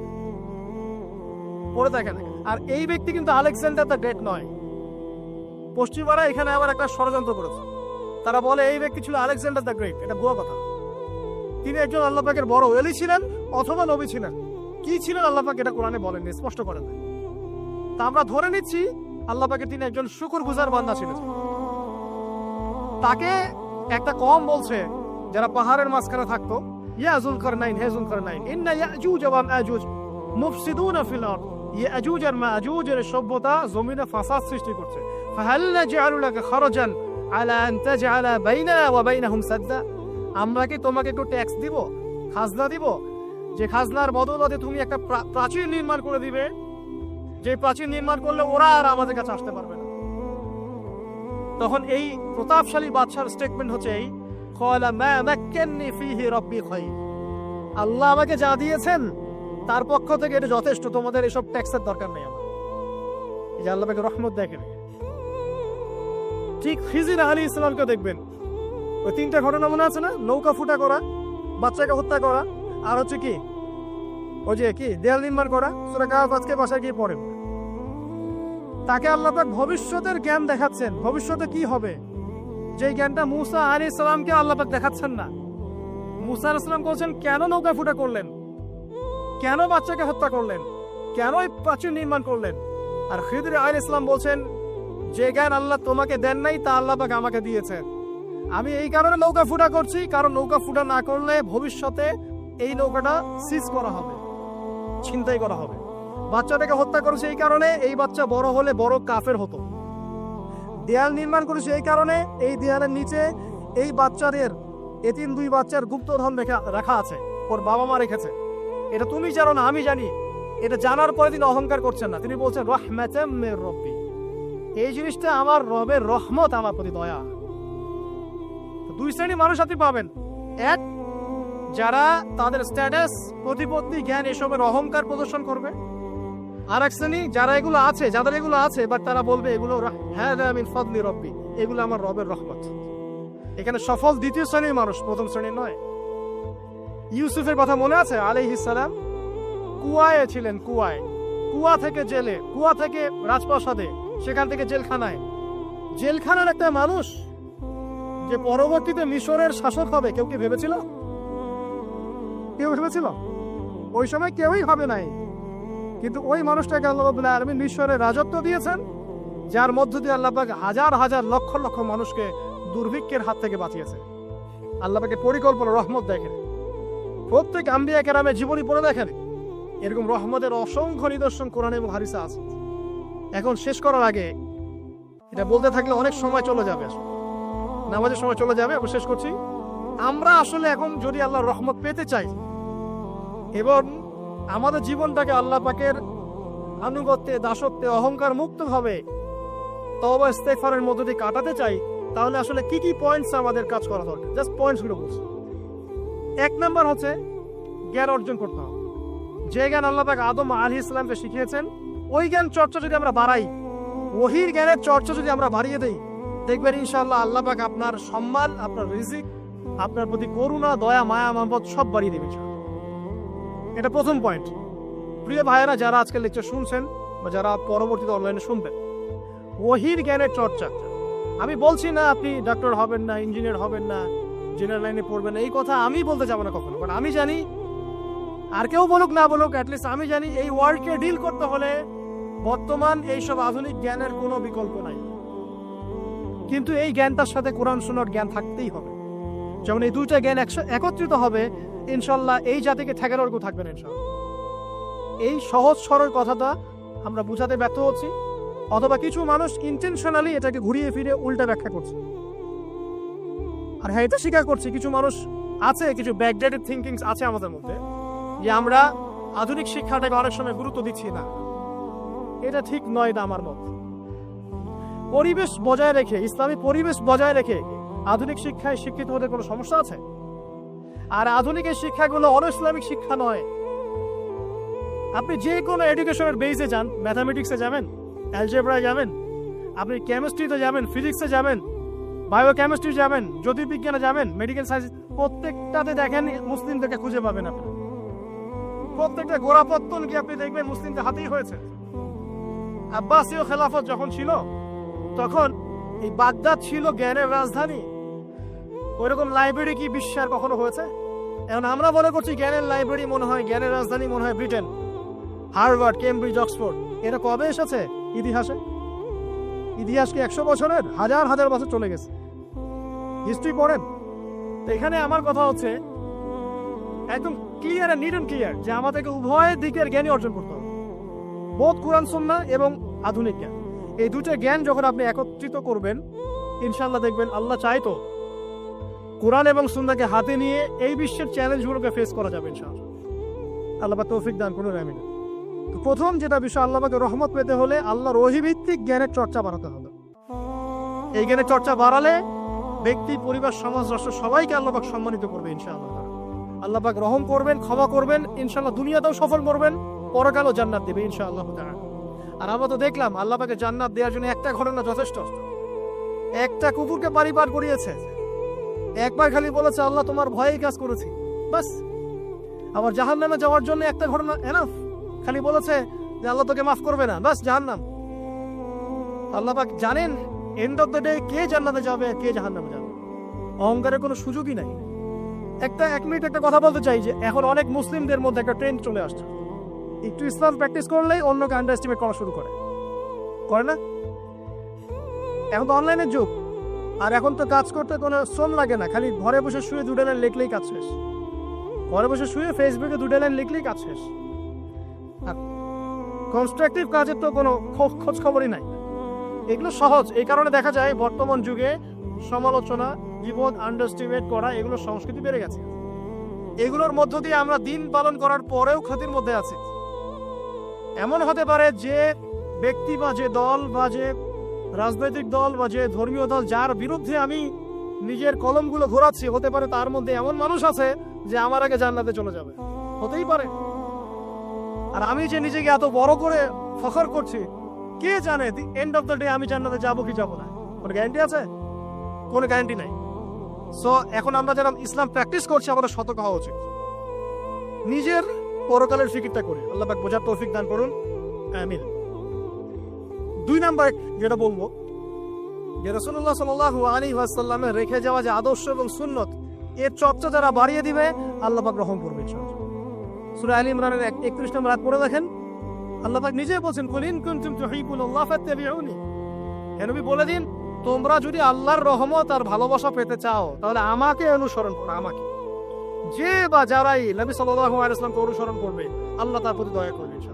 A: পড়ে দেখেন। আর এই ব্যক্তি কিন্তু আলেকজান্ডার দ্য গ্রেট নয়। পশ্চিমারা এখানে আবার একটা ষড়যন্ত্র করেছে। তারা বলে এই ব্যক্তি ছিল আলেকজান্ডার দ্য গ্রেট। এটা ভুয়া কথা। তিনি একজন আল্লাহ পাকের বড় ওলি ছিলেন অথবা নবী ছিলেন। কি ছিলেন আল্লাহ পাক এটা কোরআনে বলেন, স্পষ্ট করেন। তা আমরা ধরে নিচ্ছি আল্লাহ পাকের তিনি একজন শুকরগুজার বান্দা ছিলেন। তাকে একটা কম বলছে যারা পাহাড়ের মাঝখানে থাকতো, ইয়া যুলকারনাইন, হে যুলকারনাইন, ইন্না ইয়াজুজ ওয়া মাজুজ মুফসিদুনা ফিল আরদ। ইয়াজুজ আর মাজুজের সভ্যতা জমিনে ফাসাদ সৃষ্টি করছে। ফাহাল নাজআলু লাকা খারাজান আলা আন তাজআলা বাইনানা ওয়া বাইনাহুম সাদ্দা। আমরা কি তোমাকে একটু ট্যাক্স দিব, খাজনা দিব, যে খাজনার বদৌলতে তুমি একটা প্রাচীর নির্মাণ করে দিবে, যে প্রাচীর নির্মাণ করলে ওরা আর আমাদের কাছে আসতে পারবে না। তখন এই প্রতাপশালী বাদশার স্টেটমেন্ট হচ্ছে এই, ক্বালা মা মাক্কান্নি ফীহি রাব্বি খায়র। আল্লাহ আমাকে যা দিয়েছেন তার পক্ষ থেকে এটা যথেষ্ট, তোমাদের এসব ট্যাক্সের দরকার নেই আমার। এই যে আল্লাহ পাকের রহমত দেখেন। ঠিক খিজির আলাইহিস সালামকে দেখবেন, ওই 3টা ঘটনা মনে আছে না? নৌকা ফুটা করা, বাচ্চাকে হত্যা করা, আর হচ্ছে কি ওই যে কি দেয়াল নির্মাণ করা। সূরা কাহফ আজকে বাসায় গিয়ে পড়েন। তাকে আল্লাহ পাক ভবিষ্যতের জ্ঞান দেখাচ্ছেন, ভবিষ্যতে কি হবে, যে জ্ঞানটা মুসা আলাইহিস সালামকে আল্লাহ পাক দেখাচ্ছেন না। মুসা আলাইহিস সালাম বলছেন কেন নৌকা ফুটা করলেন, কেন বাচ্চাকে হত্যা করলেন, কেন এই প্রাচীর নির্মাণ করলেন। আর খিজির আলাইহিস সালাম বলছেন যে জ্ঞান আল্লাহ তোমাকে দেন নাই তা আল্লাহ পাক আমাকে দিয়েছেন। আমি এই কারণে নৌকা ফুটা করছি, কারণ নৌকা ফুটা না করলে ভবিষ্যতে এই নৌকাটা সিজ করা হবে, ছিনতাই করা হবে। বাচ্চাটাকে হত্যা করেছে এই কারণে, এই বাচ্চা বড় হলে বড় কাফের হতো। দেয়াল নির্মাণ করেছে এই কারণে, এই দেয়ালের নিচে এই বাচ্চাদের এতিম 2 বাচ্চার গুপ্তধন রাখা আছে, ওর বাবা মা রেখেছে। এটা তুমি জানো না, আমি জানি। এটা জানার পরে তিনি অহংকার করছেন না, তিনি বলছেন রাহমাতাম মির রাব্বি, এই জিনিসটা আমার রবের রহমত, আমার প্রতি দয়া। 2 শ্রেণীর মানুষ আপনি পাবেন। এক, যারা তাদের স্ট্যাটাস, প্রতিপত্তি, জ্ঞান এসবের অহংকার প্রদর্শন করবে। আর এক শ্রেণী যারা এগুলো আছে, যাদের এগুলো আছে, বাট তারা বলবে এগুলো হাযা মিন ফাদলি রাব্বি, এগুলো আমার রবের রহমত। এখানে সফল 2য় শ্রেণীর মানুষ, 1ম শ্রেণীর নয়। ইউসুফের কথা মনে আছে? আলাইহিস সালাম কুয়ায় ছিলেন, কুয়া থেকে জেলে, কুয়া থেকে রাজপ্রাসাদে, সেখান থেকে জেলখানায়। জেলখানার একটা মানুষ যে পরবর্তীতে মিশরের শাসক হবে, কেউ কি ভেবেছিল? কেউ ভেবেছিল? ওই সময় কেউই হবে নাই। কিন্তু ওই মানুষটাকে আল্লাহ রাব্বুল আলামিন মিশরের রাজত্ব দিয়েছেন, যার মধ্য দিয়ে আল্লাহ পাক হাজার হাজার লক্ষ লক্ষ মানুষকে দুর্ভিক্ষের হাত থেকে বাঁচিয়েছে। আল্লাহ পাকের পরিকল্পনা, রহমত দেখেন। প্রত্যেক আম্বিয়া কেরামের জীবনী পড়ে দেখেন, এরকম রহমতের অসংখ্য নিদর্শন কোরআন এবং হাদিসে আছে। এখন শেষ করার আগে এটা বলতে থাকলে অনেক সময় চলে যাবে, নামাজের সময় চলে যাবে। আমি শেষ করছি। আমরা আসলে এখন যদি আল্লাহর রহমত পেতে চাই এবং আমাদের জীবনটাকে আল্লাহ পাকের আনুগত্যে, দাসত্বে, অহংকার মুক্ত ভাবে তওবা ইস্তেগফারের মধ্য দিয়ে কাটাতে চাই, তাহলে আসলে কি কি পয়েন্টস আমাদের কাজ করা দরকার, জাস্ট পয়েন্টস গুলো বলছি। 1 নাম্বার হচ্ছে জ্ঞান অর্জন করতে হবে। যে জ্ঞান আল্লাহ পাক আদম আলাইহিস সালামকে শিখিয়েছেন, ওই জ্ঞান চর্চা যদি আমরা বাড়াই, ওহির জ্ঞানের চর্চা যদি আমরা বাড়িয়ে দেই, দেখবেন ইনশাআল্লাহ আল্লাহ পাক আপনার সম্মান, আপনার রিজিক, আপনার প্রতি করুণা, দয়া, মায়া, মহব্বত সব বাড়িয়ে দেবে। এটা প্রথম পয়েন্ট। প্রিয় ভাইয়েরা, যারা আজকে লেকচার শুনছেন বা যারা পরবর্তীতে অনলাইনে শুনবেন, ওহির জ্ঞানের চর্চা। আমি বলছি না আপনি ডাক্তার হবেন না, ইঞ্জিনিয়ার হবেন না, জেনারেল লাইনে পড়বেন, এই কথা আমি বলতে যাবো না কখনো। কারণ আমি জানি, আর কেউ বলুক না বলুক, অ্যাটলিস্ট আমি জানি এই ওয়ার্ল্ডকে ডিল করতে হলে বর্তমান এইসব আধুনিক জ্ঞানের কোনো বিকল্প নাই। কিন্তু এই জ্ঞানটার সাথে কোরআন সুন্নাহর জ্ঞান থাকতেই হবে। যেমন এই দুইটা জ্ঞান একত্রিত হবে, ইনশাল্লাহ এই জাতিকে ঠেকানোর কেউ থাকবে না ইনশাল্লাহ। এই সহজ সরল কথাটা আমরা বুঝাতে ব্যর্থ হচ্ছি, অথবা কিছু মানুষ ইন্টেনশনালি এটাকে ঘুরিয়ে ফিরে উল্টা ব্যাখ্যা করছে। আর হ্যাঁ, এটা স্বীকার করছি, কিছু মানুষ আছে, কিছু ব্যাকডেটেড থিঙ্কিংস আছে আমাদের মধ্যে, যে আমরা আধুনিক শিক্ষাটাকে অনেক সময় গুরুত্ব দিচ্ছি না। এটা ঠিক নয়, এটা আমার মত। পরিবেশ বজায় রেখে, ইসলামী পরিবেশ বজায় রেখে আধুনিক শিক্ষায় শিক্ষিত হতে কোনো সমস্যা আছে? আর আধুনিকের শিক্ষাগুলো অন ইসলামিক শিক্ষা নয়। আপনি যে কোনো এডুকেশনের বেসে যান, ম্যাথামেটিক্সে যাবেন, অ্যালজেব্রায় যাবেন, আপনি কেমিস্ট্রিতে যাবেন, ফিজিক্সে যাবেন, বায়োকেমিস্ট্রি যাবেন, জ্যোতির্বিজ্ঞানে যাবেন, মেডিকেল সায়েন্স, প্রত্যেকটাতে দেখেন মুসলিমদেরকে খুঁজে পাবেন। আপনি প্রত্যেকটা গোড়াপত্তন কি আপনি দেখবেন মুসলিমদের হাতেই হয়েছে। আব্বাসীয় খেলাফত যখন ছিল, তখন এই বাগদাদ ছিল জ্ঞানের রাজধানী। ওইরকম লাইব্রেরি কি বিশ্বের কখনো হয়েছে? এখন আমরা মনে করছি জ্ঞানের লাইব্রেরি মনে হয়, জ্ঞানের রাজধানী মনে হয় ব্রিটেন, হার্ভার্ড, কেমব্রিজ, অক্সফোর্ড। এরা কবে এসেছে ইতিহাসে? ইতিহাস কি 100 বছরের? হাজার হাজার বছর চলে গেছে। হিস্ট্রি পড়েন। তো এখানে আমার কথা হচ্ছে একদম ক্লিয়ার আর নিট অ্যান্ড ক্লিয়ার যে আমাদেরকে উভয় দিকের জ্ঞানই অর্জন করতে হবে, বোধ কোরআন সুন্নাহ এবং আধুনিক জ্ঞান। এই দুটো জ্ঞান যখন আপনি একত্রিত করবেন, ইনশাআল্লাহ দেখবেন আল্লাহ চাইতো কোরআন এবং সুন্নাহকে হাতে নিয়ে এই বিশ্বের চ্যালেঞ্জগুলোকে ফেস করা যাবে ইনশাআল্লাহ। আল্লাহ পাক তৌফিক দান করুন, আমিন। তো প্রথম যেটা বিষয়, আল্লাহ পাকের রহমত পেতে হলে আল্লাহর ওহীভিত্তিক জ্ঞানের চর্চা বাড়াতে হবে। এই জ্ঞানের চর্চা বাড়ালে ব্যক্তি, পরিবার, সমাজ, রাষ্ট্র সবাইকে আল্লাহ পাক সম্মানিত করবে ইনশাআল্লাহ। আল্লাহ পাক রহম করবেন, ক্ষমা করবেন, ইনশাআল্লাহ দুনিয়াতেও সফল করবেন, পরকালও জান্নাত দেবে ইনশাআল্লাহ তাআলা। আর আমরা তো দেখলাম আল্লাহ পাকে জান্নাত দেওয়ার জন্য একটা ঘটনা যথেষ্ট। একটা কুকুরকে পানি পার করিয়েছে, একবার খালি বলেছে আল্লাহ তোমার ভয়েই কাজ করেছি, বাস। আবার জাহান্নামে যাওয়ার জন্য একটা ঘটনা এনাফ, খালি বলেছে যে আল্লাহ তোকে মাফ করবে না, বাস জাহান্নাম। আল্লাহ পাক জানেন এন্ড অফ দ্য ডে কে জান্নাতে যাবে, কে জাহান্নামে যাবে। অহংকারের কোনো সুযোগই নাই। এক মিনিট একটা কথা বলতে চাই যে এখন অনেক মুসলিমদের মধ্যে একটা ট্রেন্ড চলে আসছে, একটু ইসলাম প্র্যাকটিস করলেই অন্যকে আন্ডার এস্টিমেট করা শুরু করে না? এখন তো অনলাইনের যুগ, আর এখন তো কাজ করতে কোনো শ্রম লাগে না, খালি ঘরে বসে শুয়ে 2 লাইন লিখলেই কাজ শেষ। ঘরে বসে শুয়ে ফেসবুকে 2 লাইন লিখলেই কাজ শেষ। কনস্ট্রাকটিভ কাজের তো কোনো খোঁজ খবরই নাই। এগুলো সহজ, এই কারণে দেখা যায় বর্তমান যুগে সমালোচনা, বিপদ, আন্ডারস্টিমেট করা, এগুলো সংস্কৃতি বেড়ে গেছে। এগুলোর মধ্য দিয়ে আমরা দিন পালন করার পরেও ক্ষতির মধ্যে আছি। এমন হতে পারে যে ব্যক্তি বা যে দল বা যে রাজনৈতিক দল বা যে ধর্মীয় দল যার বিরুদ্ধে আমি নিজের কলমগুলো ঘোরাচ্ছি, হতে পারে তার মধ্যে এমন মানুষ আছে যে আমার আগে জান্নাতে চলে যাবে, হতেই পারে। আর আমি যে নিজেকে এত বড় করে ফখর করছি, কে জানে the end of the day আমি জান্নাতে যাবো কি যাবো না, কোনো গ্যারান্টি আছে? কোনো গ্যারান্টি নাই। সো এখন আমরা যারা ইসলাম প্র্যাকটিস করছি, আমাদের সতর্ক হওয়া উচিত, নিজের পরকালের ফিকিরটা করি। আল্লাহ পাক বোঝার তৌফিক দান করুন, আমিন। 2 নাম্বার যেটা বলবো, যে রাসূলুল্লাহ সাল্লাল্লাহু আলাইহি ওয়াসাল্লামের রেখে যাওয়া যে আদর্শ এবং সুন্নত, এর চর্চা যারা বাড়িয়ে দিবে আল্লাহ পাক রহম করবে ইনশাআল্লাহ। সূরা আলী ইমরানের 31 নম্বর আয়াত পড়ে দেখেন, আল্লাহ পাক নিজেই বলেন, কুল ইন কুনতুম তুহিব্বুনাল্লাহ ফাত্তাবিউনি। হে নবী বলে দিন, তোমরা যদি আল্লাহর রহমত আর ভালোবাসা পেতে চাও তাহলে আমাকে অনুসরণ করো, আমাকে। যে বা যারাই নবী সাল্লাল্লাহু আলাইহি ওয়াসাল্লামকে অনুসরণ করবে আল্লাহ তার প্রতি দয়া করবে।